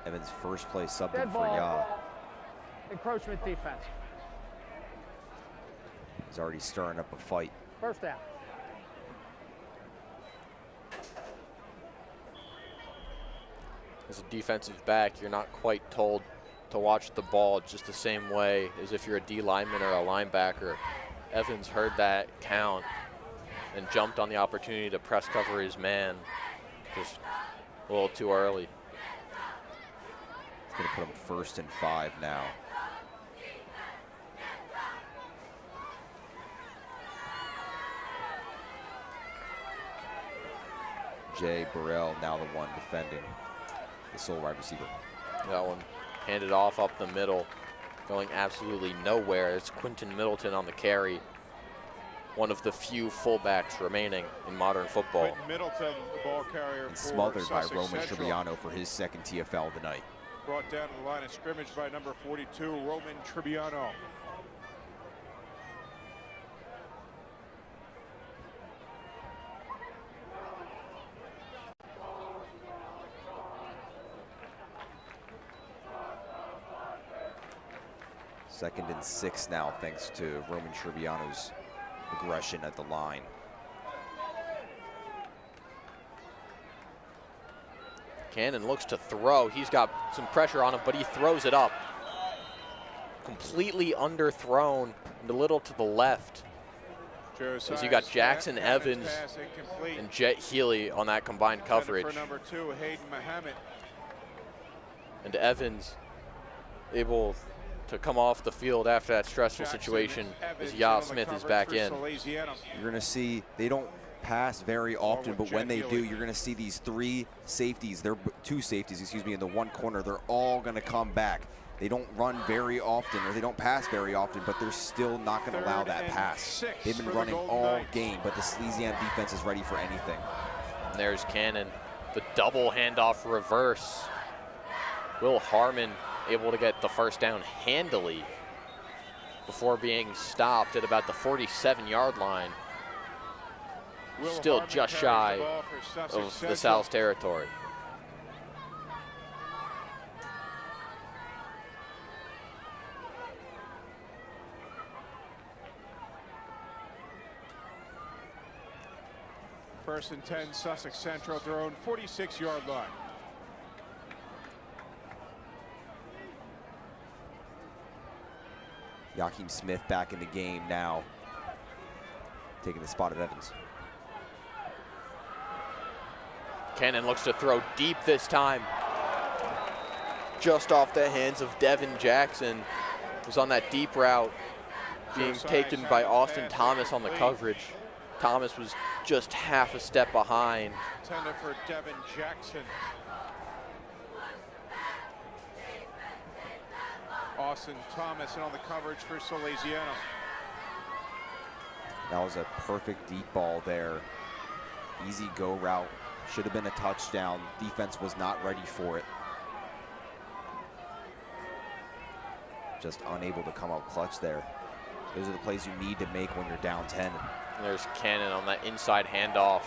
Evans first play subbing for Ya. Encroachment defense. He's already stirring up a fight. First down. As a defensive back, you're not quite told to watch the ball just the same way as if you're a D lineman or a linebacker. Evans heard that count, and jumped on the opportunity to press cover his man just a little too early. It's going to put him 1st and 5 now. Jay Burrell now the one defending the sole wide receiver. That one handed off up the middle, going absolutely nowhere. It's Quentin Middleton on the carry. One of the few fullbacks remaining in modern football. Quentin Middleton, the ball carrier, And smothered by Sussex Roman Central. Tribbiano for his 2nd TFL of the night. Brought down to the line of scrimmage by number 42, Roman Tribbiano. Second and 6 now, thanks to Roman Tribbiano's aggression at the line. Cannon looks to throw. He's got some pressure on him, but he throws it up. Completely underthrown and a little to the left. As you got Jackson Evans and Jet Healy on that combined coverage. For number 2, Hayden Muhammad. And Evans able to come off the field after that stressful Jackson situation Evans as Yao on the Smith is coverage back for in. Salesianum. You're going to see they don't pass very often, but when they Jet do, Healy. you're going to see these 3 safeties. They're 2 safeties, excuse me, in the one corner. They're all going to come back. They don't run very often, or they don't pass very often, but they're still not going to allow that pass. They've been running all game, but the Salesianum defense is ready for anything. And there's Cannon, the double handoff reverse. Will Harmon able to get the first down handily before being stopped at about the 47-yard line. Will Still Harmon just carries shy the ball for Sussex of the Central. Sal's territory. First and 10, Sussex Central at their own 46-yard line. Joachim Smith back in the game now, taking the spot of Evans. Cannon looks to throw deep this time. Just off the hands of Devin Jackson, who's on that deep route, being taken by Austin Thomas on the coverage. Thomas was just half a step behind. Intended for Devin Jackson. Austin Thomas and on the coverage for Salesianum. That was a perfect deep ball there. Easy go route. Should have been a touchdown. Defense was not ready for it. Just unable to come out clutch there. Those are the plays you need to make when you're down 10. And there's Cannon on that inside handoff.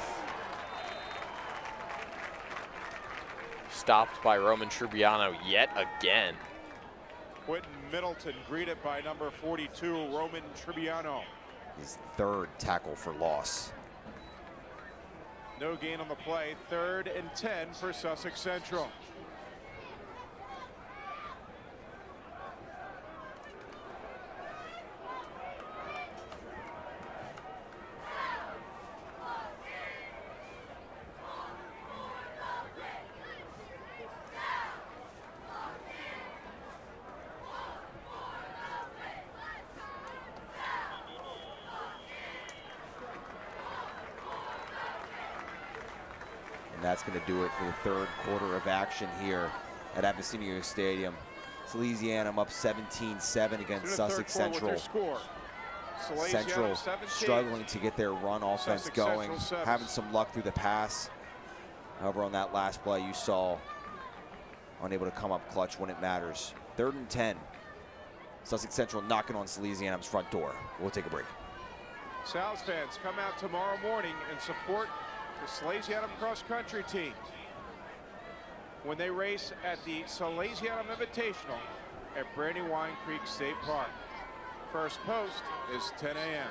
Stopped by Roman Tribbiano yet again. Quentin Middleton greeted by number 42, Roman Tribbiano. His 3rd tackle for loss. No gain on the play. 3rd and 10 for Sussex Central. And that's going to do it for the 3rd quarter of action here at Abyssinia Stadium. Salesianum up 17-7 against Sussex Central. Central struggling to get their run offense Sussex going, Central 7. having some luck through the pass. However, on that last play you saw, unable to come up clutch when it matters. 3rd and 10. Sussex Central knocking on Salesianum's front door. We'll take a break. Sal's fans, come out tomorrow morning and support the Salesianum cross-country team when they race at the Salesianum Invitational at Brandywine Creek State Park. First post is 10 a.m.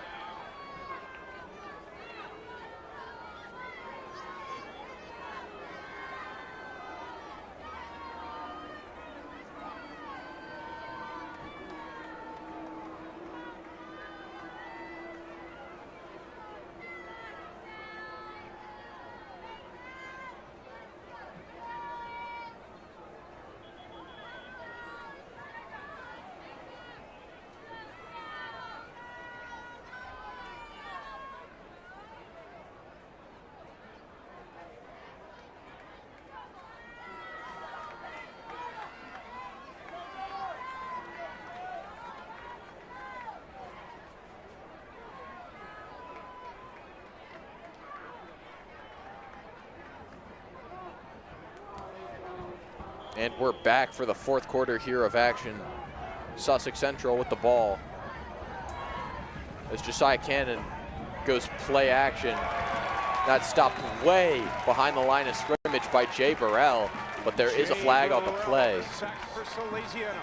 And we're back for the fourth quarter here of action. Sussex Central with the ball. As Josiah Cannon goes play action. That's stopped way behind the line of scrimmage by Jay Burrell, but there is a flag on the play. For Salesianum.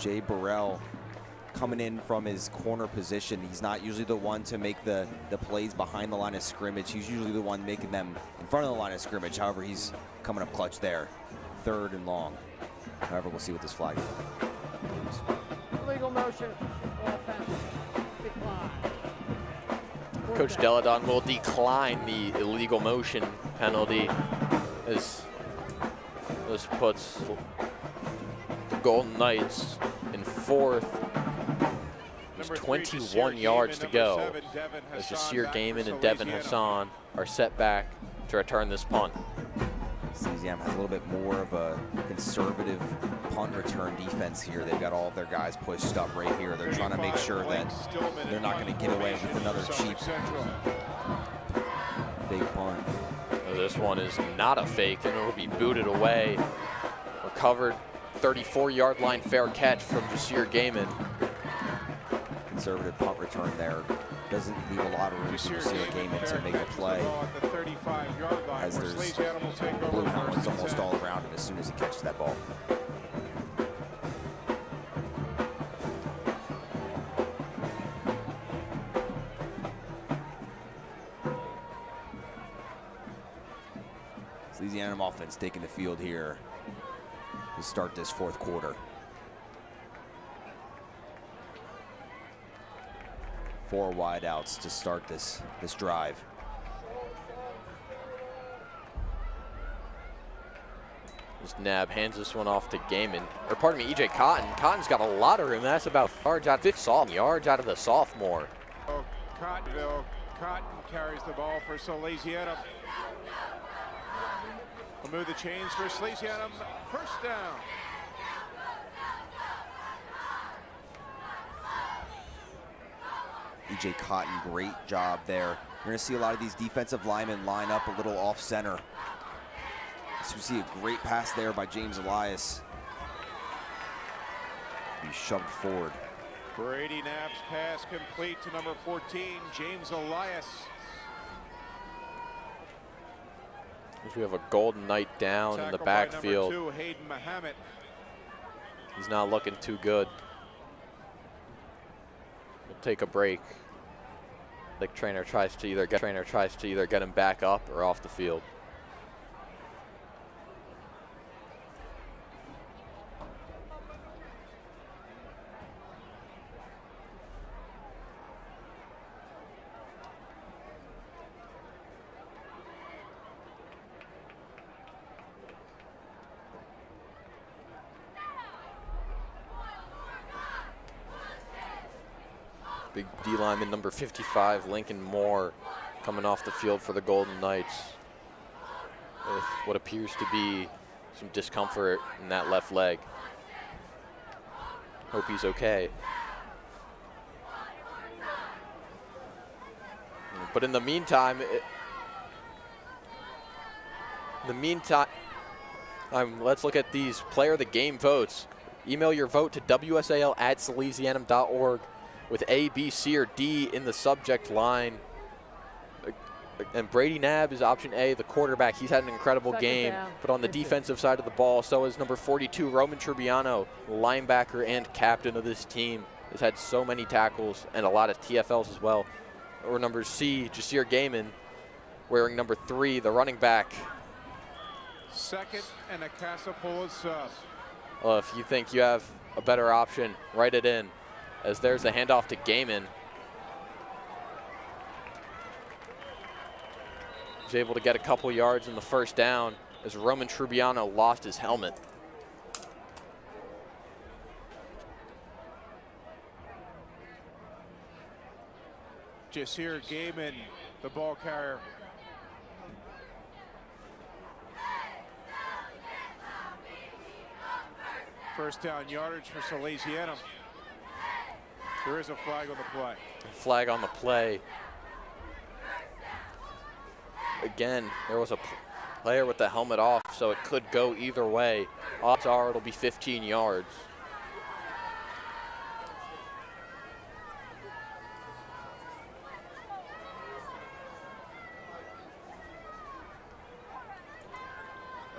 Jay Burrell coming in from his corner position. He's not usually the one to make the plays behind the line of scrimmage. He's usually the one making them in front of the line of scrimmage. However, he's coming up clutch there. 3rd and long. However, we'll see what this flag is. Illegal motion, offense, decline. Coach Deladon will decline the illegal motion penalty as this puts the Golden Knights in 4th. There's 21 yards to go as Jasir Gaiman and Devin Hassan are set back to return this punt. Salesianum has a little bit more of a conservative punt return defense here. They've got all of their guys pushed up right here. They're trying to make sure that they're not going to get away with another cheap fake punt. This one is not a fake, and it'll be booted away. Recovered 34-yard line fair catch from Jasir Gaiman. Conservative punt return there. Doesn't leave a lot of room for Jasir Gaiman to make a play, as there's blue helmets almost all around him as soon as he catches that ball. Salesianum offense taking the field here to start this 4th quarter. 4 wideouts to start this drive. As Nab hands this one off to Gaiman, or pardon me, EJ Cotton. Cotton's got a lot of room. That's about yards out of the sophomore. Oh, Cotton carries the ball for Salesianum. We'll move the chains for Salesianum. 1st down. EJ Cotton, great job there. You're going to see a lot of these defensive linemen line up a little off center. So you see a great pass there by James Elias. He's shoved forward. Brady Knapp's pass complete to number 14, James Elias. As we have a Golden Knight down in the backfield. Number 2, Hayden Muhammad. He's not looking too good. We'll take a break. The trainer tries to either get him back up or off the field. Big D lineman number 55, Lincoln Moore, coming off the field for the Golden Knights with what appears to be some discomfort in that left leg. Hope he's okay. But in the meantime, let's look at these player of the game votes. Email your vote to WSAL@salesianum.org. with A, B, C, or D in the subject line. And Brady Knapp is option A, the quarterback. He's had an incredible game. But on the defensive side of the ball, so is number 42, Roman Trubbiano, linebacker and captain of this team. Has had so many tackles and a lot of TFLs as well. Or number C, Jasir Gaiman, wearing number 3, the running back. 2nd and a Casapola sub. Well, if you think you have a better option, write it in. As there's a handoff to Gaiman. He's able to get a couple yards in the 1st down as Roman Trubbiano lost his helmet. Jasir Gaiman, the ball carrier. First down yardage for Salesianum. There is a flag on the play. Flag on the play. Again, there was a player with the helmet off, so it could go either way. Odds are it'll be 15 yards.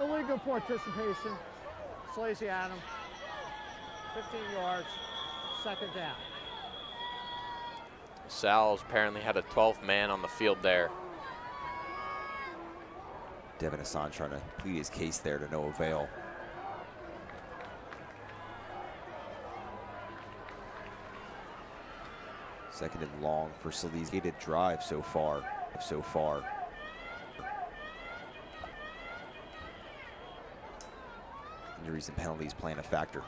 Illegal participation. Salesianum. 15 yards. Second down. Sal's apparently had a 12th man on the field there. Devin Hassan trying to plead his case there to no avail. Second and long for Salesianum. Gated drive so far. Injuries and penalties playing a factor.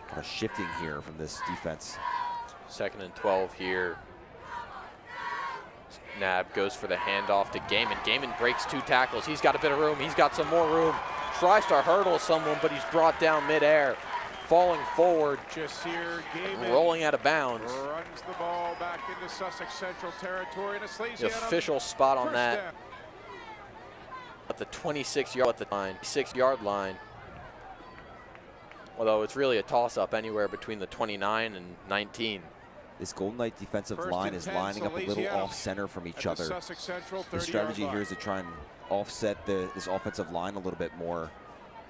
Kind of shifting here from this defense. Second and 12 here. Nab goes for the handoff to Gaiman. Gaiman breaks 2 tackles. He's got a bit of room. He's got some more room. Tries to hurdle someone, but he's brought down midair. Falling forward. Jasir Gaiman rolling out of bounds. runs the ball back into Sussex Central territory. And a Salesianum The official spot on first that down. at the 26-yard line. Although it's really a toss-up anywhere between the 29 and 19. This Golden Knight defensive First line and is 10, lining up a little Salesianum off-center from each at the other. Sussex Central The 30-yard strategy line. here is to try and offset this offensive line a little bit more,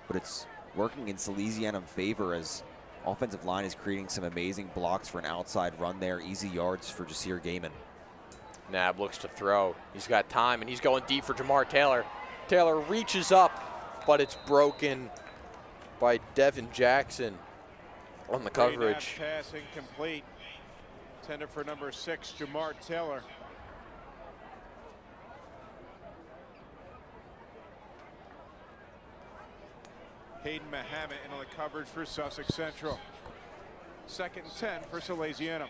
but it's working in Salesianum favor as offensive line is creating some amazing blocks for an outside run there. Easy yards for Jasir Gaiman. Nab looks to throw. He's got time, and he's going deep for Jamar Taylor. Taylor reaches up, but it's broken by Devin Jackson on the coverage. Pass incomplete. Intended for number 6, Jamar Taylor. Hayden Mahamet in on the coverage for Sussex Central. Second and 10 for Salesianum.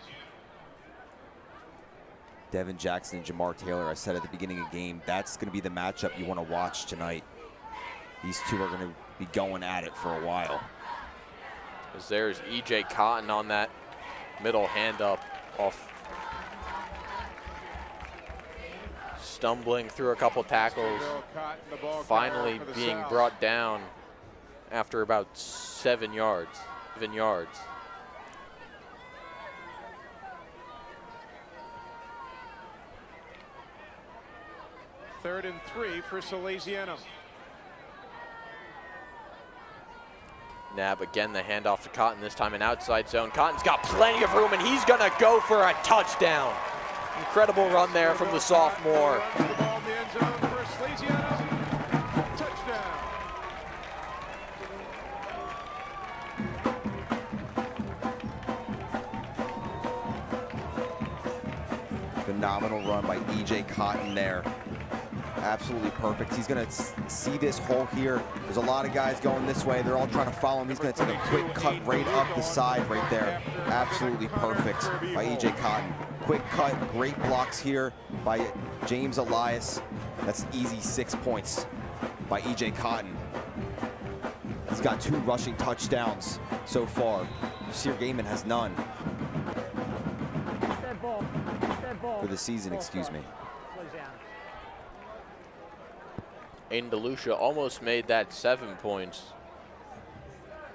Devin Jackson and Jamar Taylor, I said at the beginning of the game, that's going to be the matchup you want to watch tonight. These two are going to be going at it for a while. As there's E.J. Cotton on that middle hand up off. Stumbling through a couple tackles. Finally being brought down after about 7 yards. 7 yards. Third and 3 for Salesianum. Nab again, the handoff to Cotton, this time an outside zone. Cotton's got plenty of room, and he's gonna go for a touchdown. Incredible run there from the sophomore. Runs the ball in the end zone for Salesianum. Touchdown. Phenomenal run by E.J. Cotton there. Absolutely perfect. He's going to see this hole here. There's a lot of guys going this way. They're all trying to follow him. He's going to take a quick cut right up the side right there. Absolutely perfect by E.J. Cotton. Quick cut, great blocks here by James Elias. That's easy 6 points by E.J. Cotton. He's got 2 rushing touchdowns so far. Jasir Gaiman has none. For the season, excuse me. Aiden DeLucia almost made that 7 points.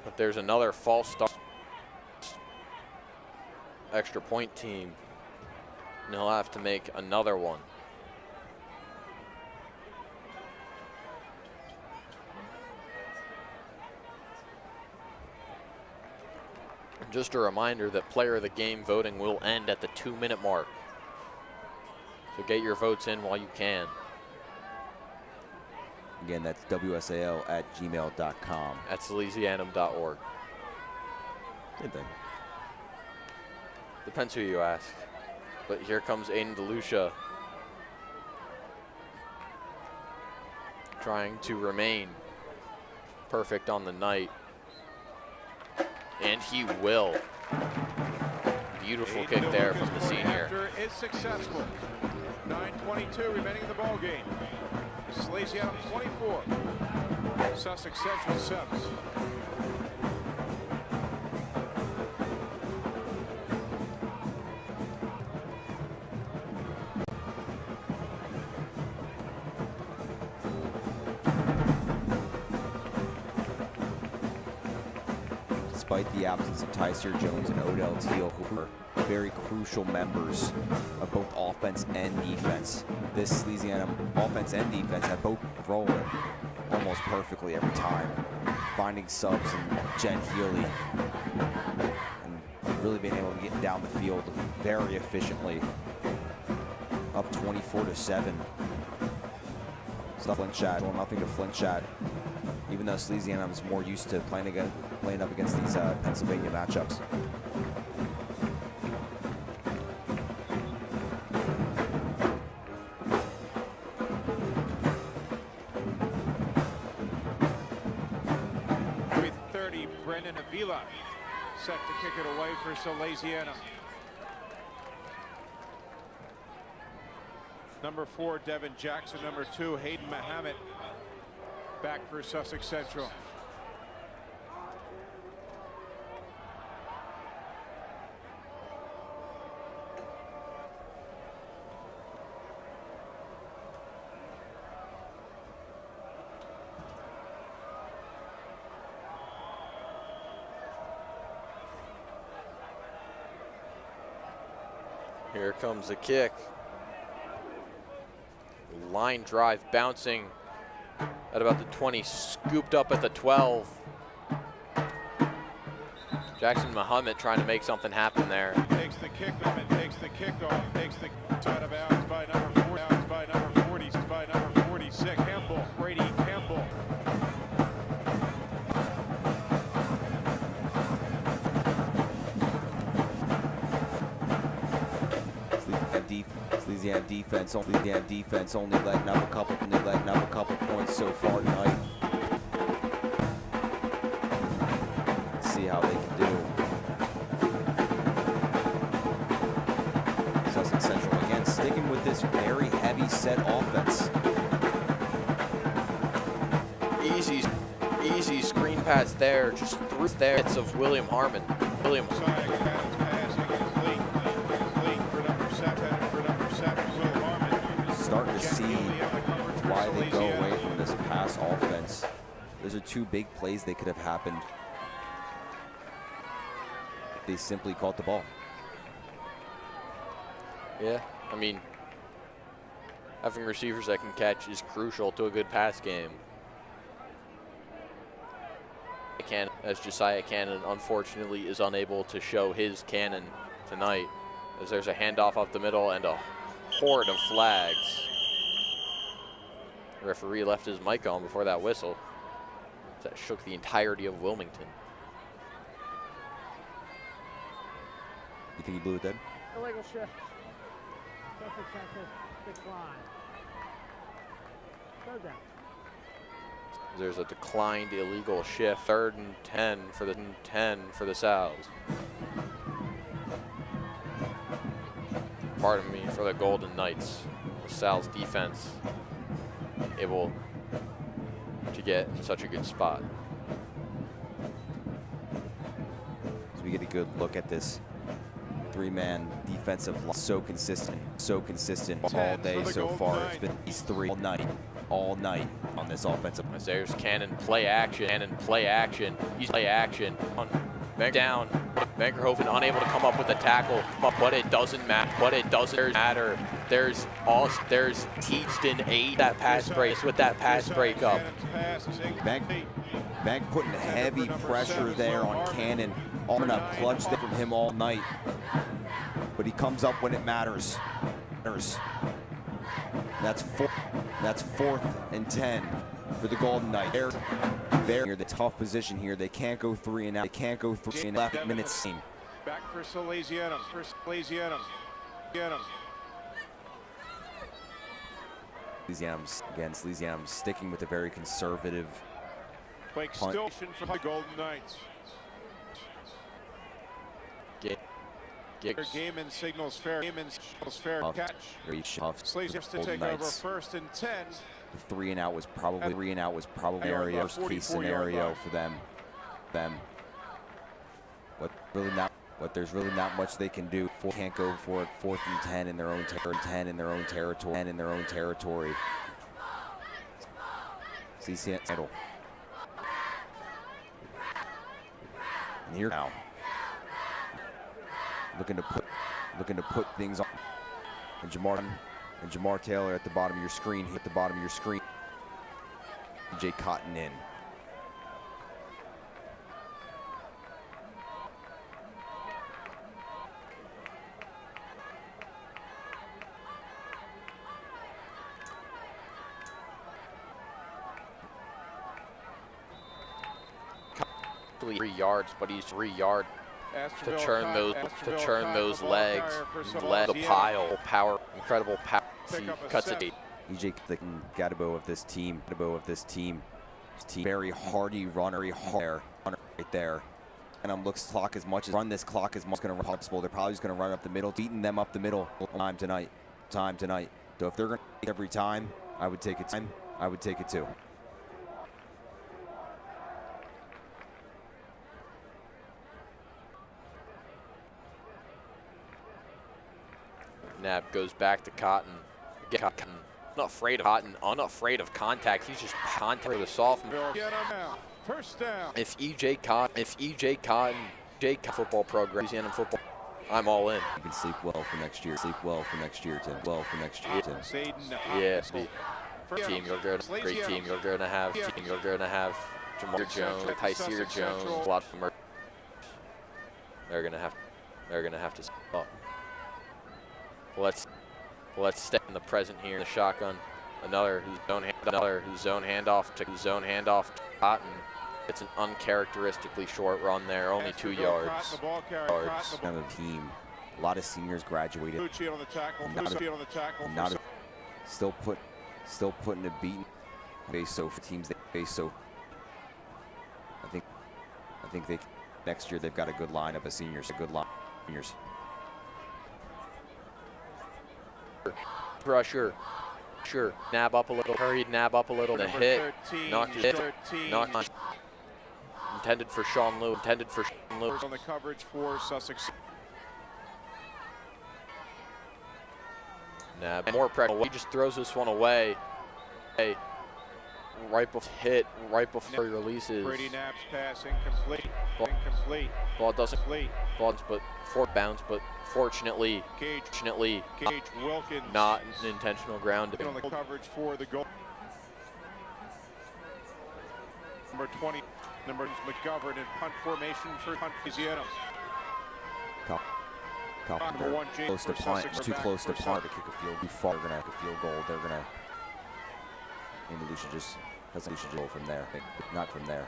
But there's another false start. Extra point team. And he'll have to make another one. Just a reminder that player of the game voting will end at the 2-minute mark. So get your votes in while you can. Again, that's WSAL@gmail.com. At Salesianum.org. Same thing. Depends who you ask. But here comes Aiden DeLucia. Trying to remain perfect on the night. And he will. Beautiful kick there from the senior. Is successful. 9:22 remaining in the ball game. Salesianum 24. Sussex Central 7. Despite the absence of Tyser Jones and Odell Teal, who are very crucial members of both offense and defense, this Salesianum offense and defense have both rolling almost perfectly every time, finding subs and Jen Healy and really being able to get down the field very efficiently. Up 24-7. Stuff Flintshad, well, nothing to Flintshad. Even though Salesianum is more used to playing up against these Pennsylvania matchups. With 30, Brendan Avila set to kick it away for Salesianum. Number 4, Devin Jackson. Number 2, Hayden Muhammad. Back for Sussex Central. Here comes the kick. Line drive bouncing at about the 20, scooped up at the 12. Jackson Muhammad trying to make something happen there. Takes the kick off, takes the kickoff, takes the out of bounds by number 4, by number 40, by number 46, Campbell, Brady Campbell. Salesianum defense only letting up a couple points so far tonight. Let's see how they can do. Sussex Central again sticking with this very heavy set offense. Easy screen pass there, just through there. It's of William Harmon. William. Starting to see why they go away from this pass offense. Those are two big plays they could have happened. They simply caught the ball. Yeah, I mean, having receivers that can catch is crucial to a good pass game. As Josiah Cannon unfortunately is unable to show his cannon tonight, as there's a handoff up the middle and a horde of flags. The referee left his mic on before that whistle. That shook the entirety of Wilmington. You think he blew it dead? Illegal shift. Sussex Central decline. Third down. There's a declined illegal shift. 3rd and 10 for the Sal's. Pardon me, for the Golden Knights. The Sal's defense able to get in such a good spot. So we get a good look at this three-man defensive line. So consistent all day so far. It's been these three all night on this offensive. As there's Cannon play action. He's play action. On down. Vankerhoven unable to come up with the tackle, but it doesn't matter. There's Teadston aid that pass break with that pass breakup. Bank putting heavy pressure there on Cannon. On a clutch there from him all night, but he comes up when it matters. That's 4th and 10 for the Golden Knights. They're in the tough position here. They can't go 3 and out. They can't go 3 and left minutes. Back for Salesianum. Salesianum sticking with a very conservative Blake punt. still for the Golden Knights. Gaiman signals fair. Catch. Very tough. Salesianum to take over 1st and 10 The 3-and-out was probably worst case scenario for them. But there's really not much they can do. Can't go for it. 4th and 10 in their own territory. CC handle. And here now, looking to put things on. And Jamar Taylor at the bottom of your screen. Hit the bottom of your screen. Jay Cotton in. Three yards, but he's 3 yards to turn those legs. The pile, power, incredible power. He cuts it. EJ the Gadabo of this team. Very hardy runner, right there. And looks clock as much as run this clock as much going to run possible. They're probably just going to run up the middle, beating them up the middle. Time tonight. So if they're going to take every time, I would take it too. Nab goes back to Cotton. Not afraid of Cotton, unafraid of contact. He's just contact the sophomore. First down. If EJ Cotton, football program, Louisiana football, I'm all in. You can sleep well for next year. Tim. Yeah, great team you're gonna have. Jamar Jones, Tyseer Jones, a lot of them. They're gonna have to step up. Let's stay in the present here in the shotgun. Another whose zone handoff to Cotton. It's an uncharacteristically short run there, only 2 yards. Kind of team. A lot of seniors graduated. Still putting a beating base. So for teams they face, so I think they next year they've got a good lineup of seniors. Pressure. Sure. Nab up a little. Hurried. Nab up a little. The hit. Knocked it. Knocked. Intended for Sean Lou. On the coverage for Sussex. Nab. More pressure. He just throws this one away. Hey. Right before he releases. Brady Nab's pass incomplete. Ball doesn't. But fortunately, Gage Wilkins. Not an intentional ground. On the coverage for the goal. Number 20, McGovern in punt formation for Salesianum. Number 1, James close to punt. Too close to punt to kick a field. Too far. They're gonna have a field goal. They're gonna. Maybe we should just go from there. Not from there.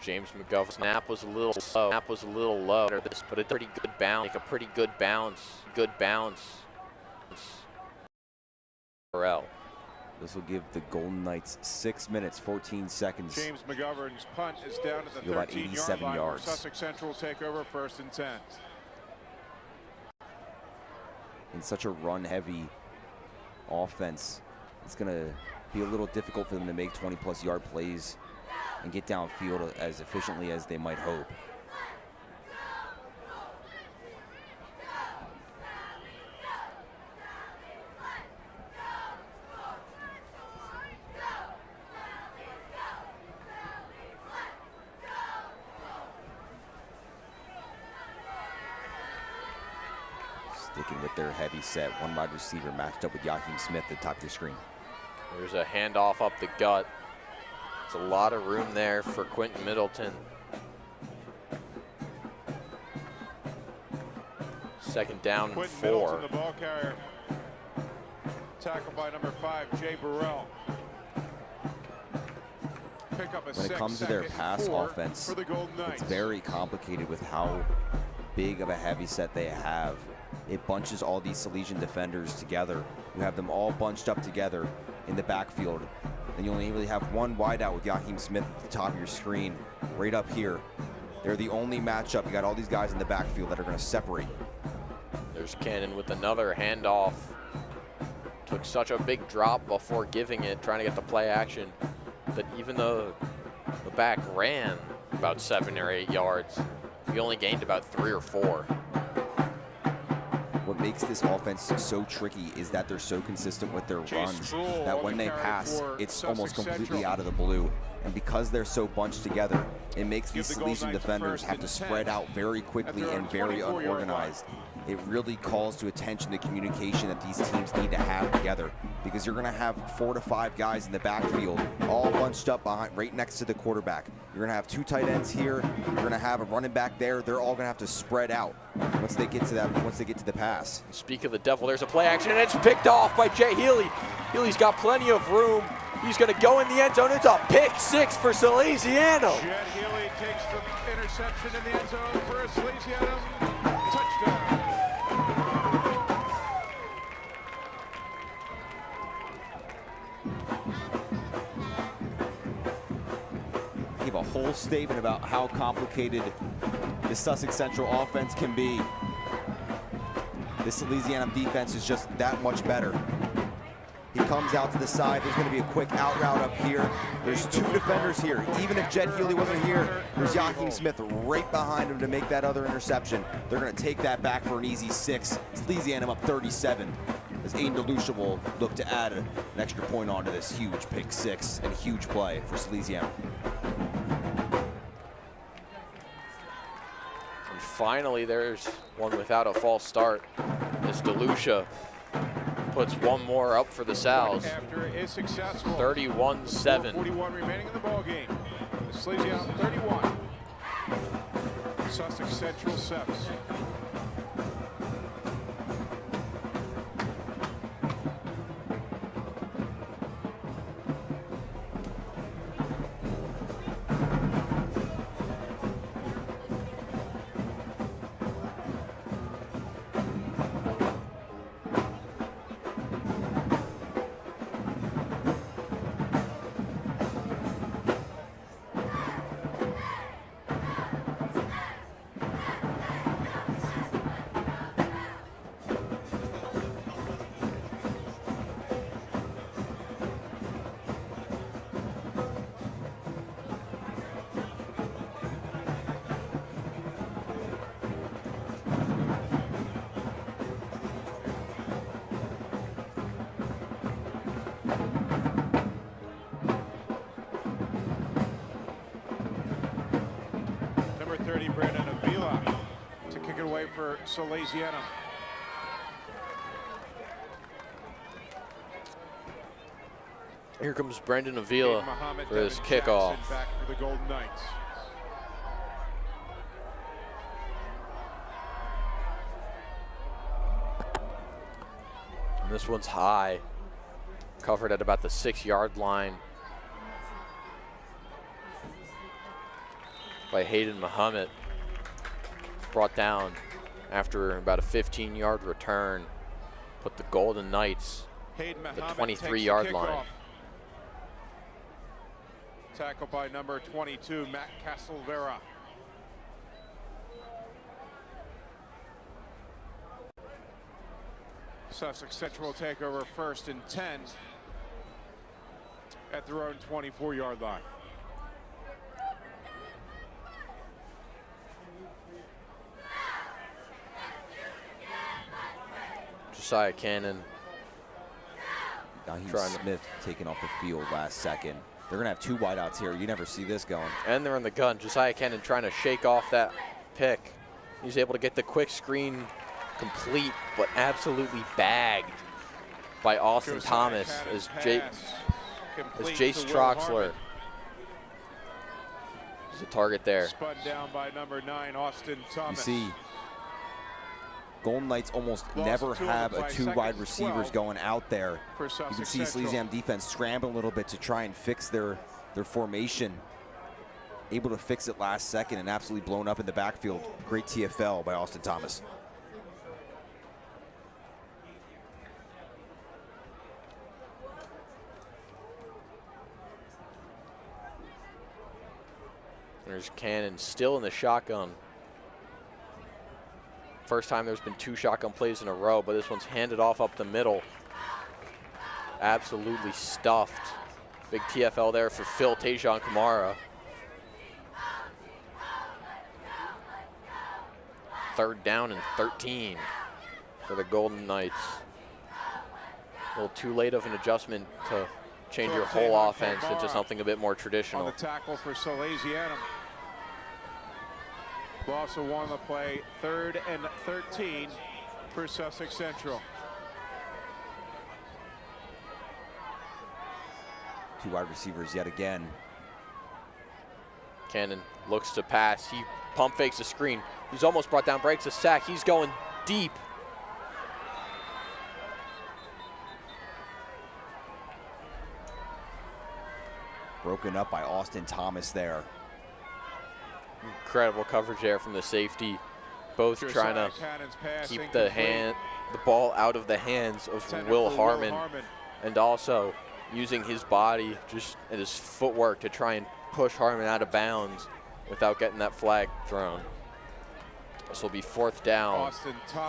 James McGovern. Snap was a little low. But a pretty good bounce. Good bounce. This will give the Golden Knights 6 minutes, 14 seconds. James McGovern's punt is down to the 13-yard line. Yards. Sussex Central take over 1st and 10. In such a run-heavy offense, it's going to be a little difficult for them to make 20-plus yard plays and get downfield as efficiently as they might hope. Sticking with their heavy set, one wide receiver matched up with Yaheem Smith at the top of your screen. There's a handoff up the gut. There's a lot of room there for Quentin Middleton. Second down and 4. Middleton, the ball carrier. Tackled by number 5, Jay Burrell. Pick up a when it comes to their pass offense, it's very complicated with how big of a heavy set they have. It bunches all these Salesian defenders together. You have them all bunched up together in the backfield. and you only really have one wideout with Joachim Smith at the top of your screen, right up here. They're the only matchup. You got all these guys in the backfield that are going to separate. There's Cannon with another handoff. Took such a big drop before giving it, trying to get the play action, that even though the back ran about 7 or 8 yards, he only gained about 3 or 4. What makes this offense so tricky is that they're so consistent with their runs that when they pass, it's almost completely out of the blue. And because they're so bunched together, it makes these Salesian defenders have to spread out very quickly and very unorganized. It really calls to attention the communication that these teams need to have together, because you're going to have 4 to 5 guys in the backfield all bunched up behind, right next to the quarterback. You're going to have 2 tight ends here. You're going to have a running back there. They're all going to have to spread out once they get to that. Once they get to the pass. Speak of the devil, there's a play action, and it's picked off by Jay Healy. Healy's got plenty of room. He's going to go in the end zone. It's a pick 6 for Salesianum. Jet Healy takes the interception in the end zone for a Salesianum touchdown. Give a whole statement about how complicated the Sussex Central offense can be. The Salesianum defense is just that much better. He comes out to the side. There's going to be a quick out route up here. There's 2 defenders here. Even if Jet Healy wasn't here, there's Joachim Smith right behind him to make that other interception. They're going to take that back for an easy 6. Salesianum up 37. As Aiden DeLucia will look to add an extra point onto this huge pick 6 and huge play for Salesianum. And finally, there's one without a false start. As DeLucia puts one more up for the Sals. After is successful. 31-7. 41 remaining in the ball game. The Salesianum 31. Sussex Central 7. For Salesianum. Here comes Brendan Avila for his kickoff. Back for the Golden Knights. And this one's high, covered at about the 6-yard line by Hayden Muhammad. Brought down after about a 15-yard return, put the Golden Knights at the 23-yard line. Tackle by number 22, Matt Castelvera. Sussex Central will take over 1st and 10 at their own 24-yard line. Josiah Cannon. Smith taking off the field last second. They're going to have 2 wideouts here. You never see this going. And they're in the gun. Josiah Cannon trying to shake off that pick. He's able to get the quick screen complete, but absolutely bagged by Austin Thomas as Jace Troxler is the target there. Spun down by number 9, Austin Thomas. You see, Golden Knights almost never have a 2 wide receivers going out there. You can see Salesianum defense scramble a little bit to try and fix their formation. Able to fix it last second and absolutely blown up in the backfield. Great TFL by Austin Thomas. There's Cannon still in the shotgun. First time there's been 2 shotgun plays in a row, but this one's handed off up the middle. Absolutely stuffed. Big TFL there for Phil Tajon Kamara. 3rd down and 13 for the Golden Knights. A little too late of an adjustment to change your whole offense into something a bit more traditional. On the tackle for Salesianum. Who also won the play. 3rd and 13 for Sussex Central. 2 wide receivers yet again. Cannon looks to pass. He pump fakes a screen. He's almost brought down, breaks a sack. He's going deep. Broken up by Austin Thomas there. Incredible coverage there from the safety. Both trying to keep the ball out of the hands of Will Harmon, and also using his body and his footwork to try and push Harmon out of bounds without getting that flag thrown. This will be 4th down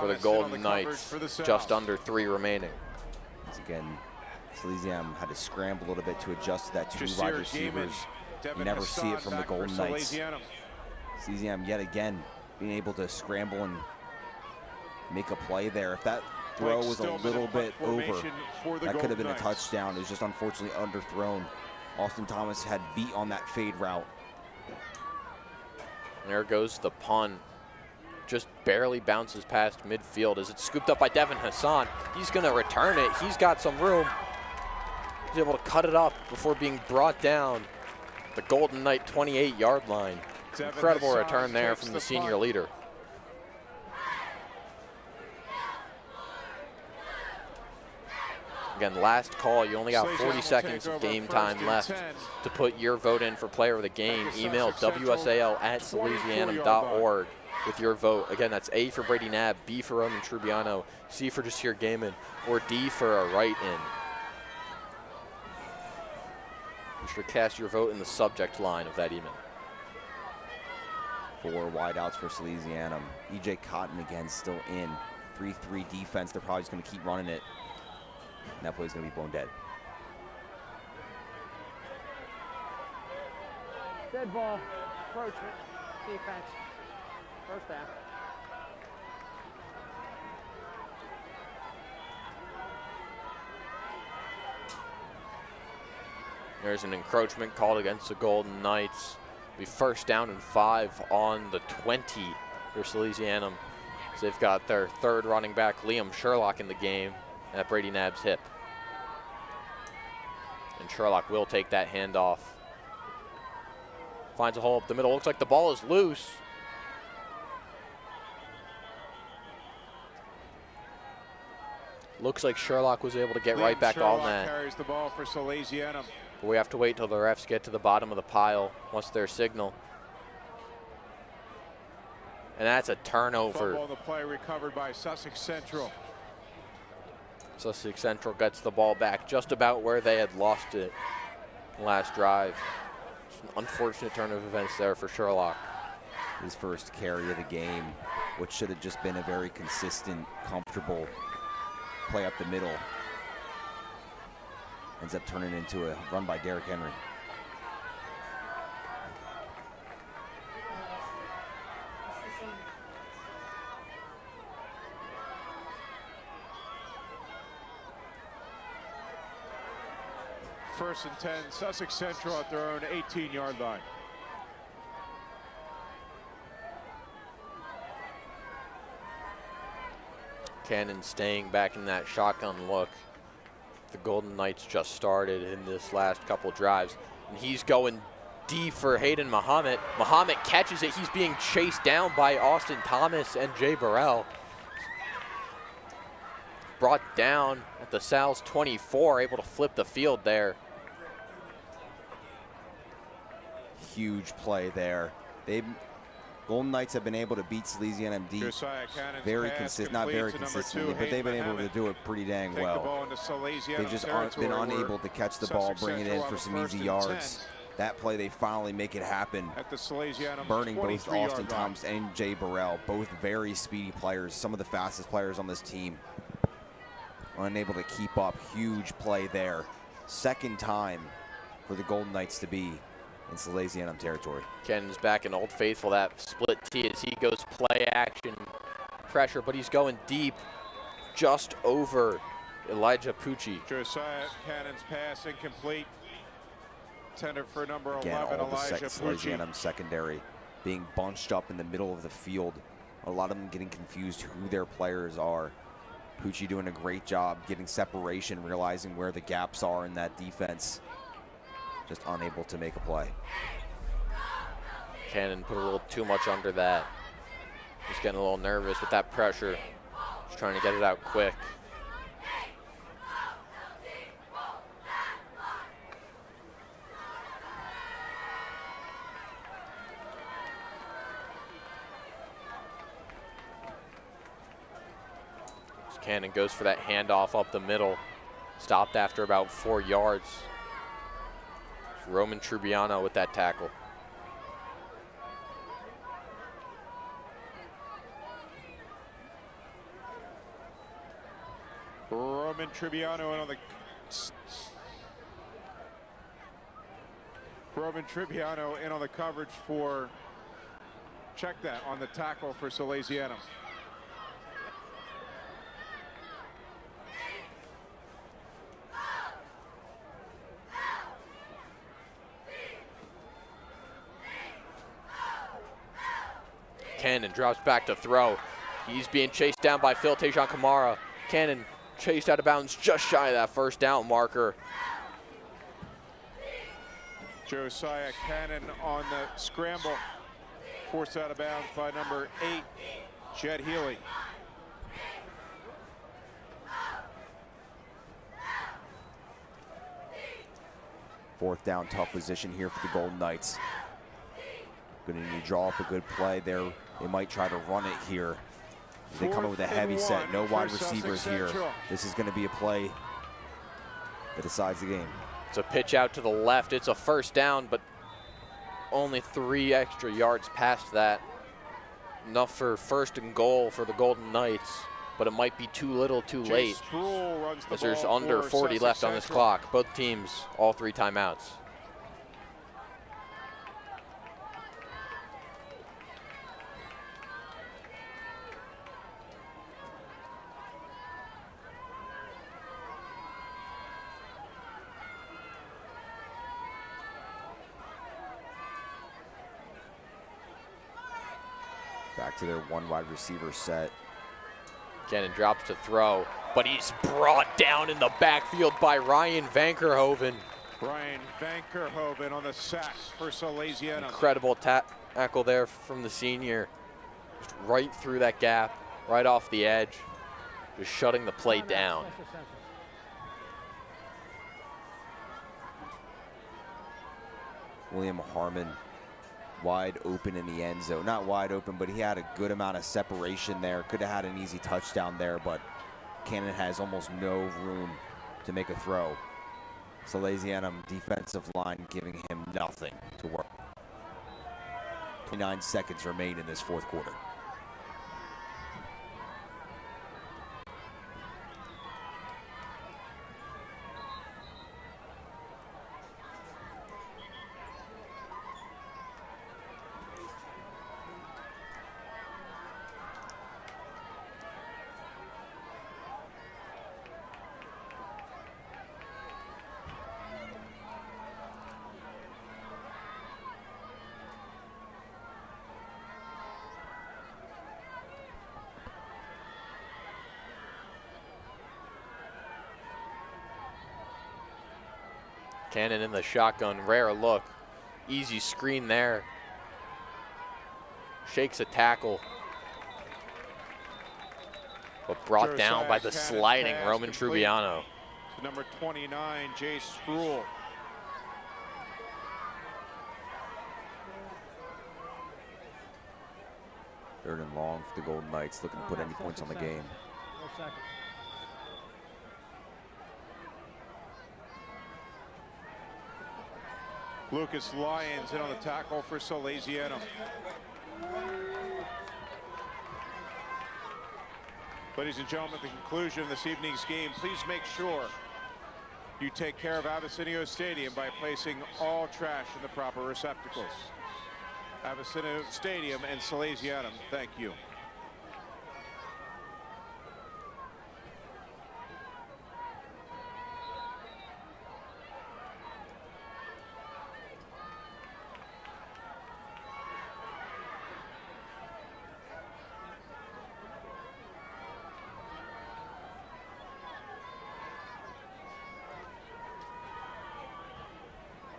for the Golden Knights, just under 3 remaining. Once again, Salesianum had to scramble a little bit to adjust to that 2 wide receivers. You never see it from the Golden Knights. Salesianum yet again being able to scramble and make a play there. If that throw was a little bit over, that could have been a touchdown. It was just unfortunately underthrown. Austin Thomas had beat on that fade route. There goes the punt. Just barely bounces past midfield as it's scooped up by Devin Hassan. He's going to return it. He's got some room. He's able to cut it up before being brought down the Golden Knight 28-yard line. Incredible return there from the senior leader. Again, last call. You only got 40 seconds of game time left to put your vote in for player of the game. Email WSAL@salesianum.org with your vote. Again, that's A for Brady Knapp, B for Roman Trubiano, C for Jasir Gaiman, or D for a write-in. Be sure to cast your vote in the subject line of that email. 4 wideouts for Salesianum. EJ Cotton again still in. 3-3 defense. They're probably just going to keep running it. And that play's going to be blown dead. Dead ball. Approachment. Defense. 1st down. There's an encroachment called against the Golden Knights. Be 1st down and 5 on the 20 for Salesianum. So they've got their 3rd running back, Liam Sherlock, in the game at Brady Knapp's hip. And Sherlock will take that handoff. Finds a hole up the middle. Looks like the ball is loose. Looks like Sherlock was able to get right back on that. Carries the ball for Salesianum. But we have to wait till the refs get to the bottom of the pile once their signal. And that's a turnover. Football on the play recovered by Sussex Central. Sussex Central gets the ball back just about where they had lost it last drive. Just an unfortunate turn of events there for Sherlock. His 1st carry of the game, which should have just been a very consistent, comfortable play up the middle. Ends up turning into a run by Derrick Henry. First and 10, Sussex Central at their own 18-yard line. Cannon staying back in that shotgun look. The Golden Knights just started in this last couple drives, and he's going deep for Hayden Muhammad. Muhammad catches it. He's being chased down by Austin Thomas and Jay Burrell. Brought down at the Sal's 24, able to flip the field there. Huge play there. Golden Knights have been able to beat Salesianum deep very consistent, not very consistently, but they've been able to do it pretty dang well. They've just been unable to catch the ball, bring it in for some easy yards. That play, they finally make it happen. At the Salesianum Burning both 23-yard Austin line. Thomas and Jay Burrell, both very speedy players, some of the fastest players on this team. Unable to keep up, huge play there. Second time for the Golden Knights to be in Salesianum territory. Cannon's back in Old Faithful, that split T as he goes play action pressure, but he's going deep just over Elijah Pucci. Josiah Cannon's pass incomplete. Tender for number Again, 11, all the Elijah Pucci. Salesianum secondary being bunched up in the middle of the field. A lot of them getting confused who their players are. Pucci doing a great job getting separation, realizing where the gaps are in that defense. Just unable to make a play. Cannon put a little too much under that. He's getting a little nervous with that pressure. Just trying to get it out quick. Cannon goes for that handoff up the middle. Stopped after about 4 yards. Roman Trubiano with that tackle. Roman Trubiano in on the coverage for, check that, on the tackle for Salesianum. Cannon drops back to throw. He's being chased down by Phil Tejan Kamara. Cannon chased out of bounds just shy of that first down marker. Josiah Cannon on the scramble. Forced out of bounds by number 8, Jed Healy. Fourth down, tough position here for the Golden Knights. Going to need to draw up a good play there. They might try to run it here. They come up with a heavy set, no wide receivers here. This is going to be a play that decides the game. It's a pitch out to the left. It's a first down, but only 3 extra yards past that. Enough for first and goal for the Golden Knights, but it might be too little too late, as there's under 40 left on this clock. Both teams, all 3 timeouts. Back to their 1 wide receiver set. Cannon drops to throw, but he's brought down in the backfield by Ryan Vankerhoven. Ryan Vankerhoven on the sack for Salesianum. Incredible tackle there from the senior. Just right through that gap, right off the edge, just shutting the play down. William Harmon wide open in the end zone. Not wide open, but he had a good amount of separation there. Could have had an easy touchdown there, but Cannon has almost no room to make a throw. Salesianum defensive line giving him nothing to work. 29 seconds remain in this 4th quarter. Cannon in the shotgun, rare look. Easy screen there. Shakes a tackle, but brought down by the sliding Roman Trubiano. To number 29, Jay Spruill. Third and long for the Golden Knights, looking to put any points on the game. Lucas Lyons in on the tackle for Salesianum. Ladies and gentlemen, at the conclusion of this evening's game, please make sure you take care of Abyssinia Stadium by placing all trash in the proper receptacles. Abyssinia Stadium and Salesianum, thank you.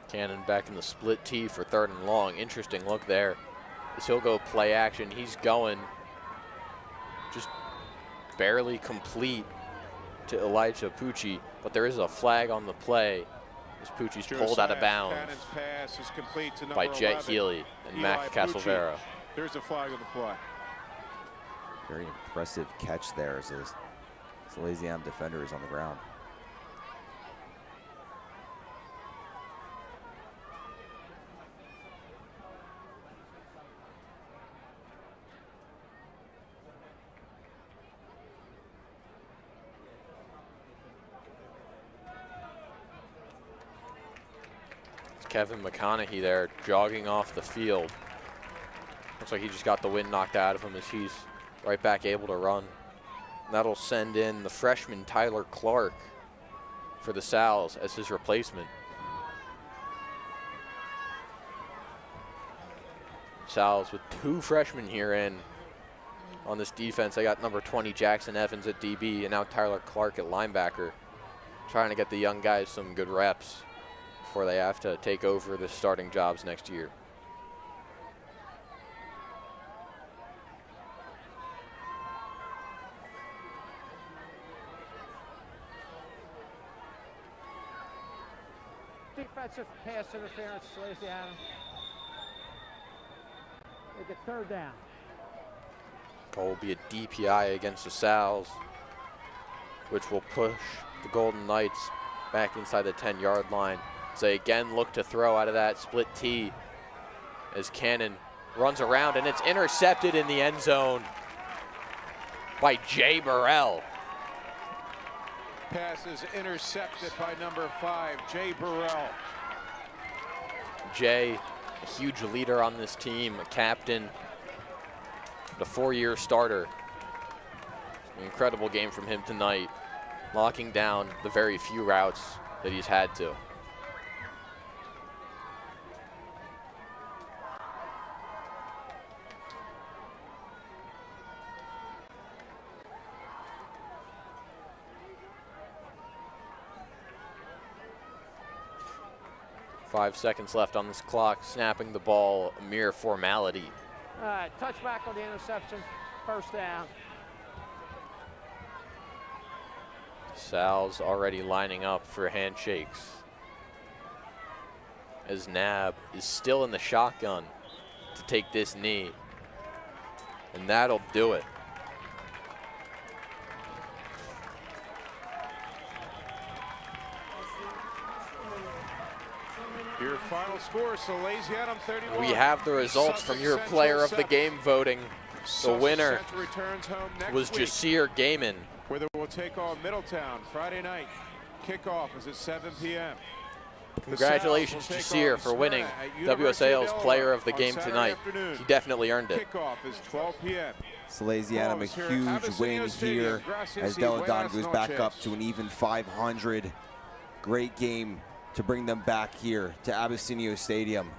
Cannon back in the split tee for 3rd and long. Interesting look there. As he'll go play action. He's going just barely complete to Elijah Pucci, but there is a flag on the play as Pucci's pulled out of bounds pass is complete to by Jet 11, Healy and Mac Casalvera. There's a flag on the play. Very impressive catch there as the Salesianum defender is on the ground. Kevin McConaughey there jogging off the field. Looks like he just got the wind knocked out of him as he's right back able to run. And that'll send in the freshman Tyler Clark for the Sals as his replacement. Sals with 2 freshmen here in on this defense. They got number 20 Jackson Evans at DB and now Tyler Clark at linebacker, trying to get the young guys some good reps before they have to take over the starting jobs next year. Defensive pass interference, Salesianum. Make it 3rd down. Call will be a DPI against the Sals, which will push the Golden Knights back inside the 10-yard line. They again look to throw out of that split tee as Cannon runs around, and it's intercepted in the end zone by Jay Burrell. Pass is intercepted by number 5, Jay Burrell. Jay, a huge leader on this team, a captain, the 4-year starter. An incredible game from him tonight, locking down the very few routes that he's had to. Five seconds left on this clock. Snapping the ball, a mere formality. All right, touchback on the interception, 1st down. Sal's already lining up for handshakes as Nab is still in the shotgun to take this knee, and that'll do it. Your final score, Salesianum 31. We have the results from your player of the game voting. The winner was Jasir Gaiman. Where they will take on Middletown Friday night. Kickoff is at 7 p.m. Congratulations, Jasir, for winning WSAL's player of the game tonight. He definitely earned it. Kickoff is 12 p.m. Salesianum, a huge win here as Deladon goes back up to an even 500. Great game to bring them back here to Abyssinia Stadium.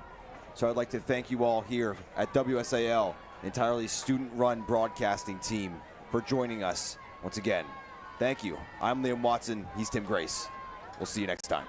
So I'd like to thank you all here at WSAL, entirely student-run broadcasting team, for joining us once again. Thank you. I'm Liam Watson. He's Tim Grace. We'll see you next time.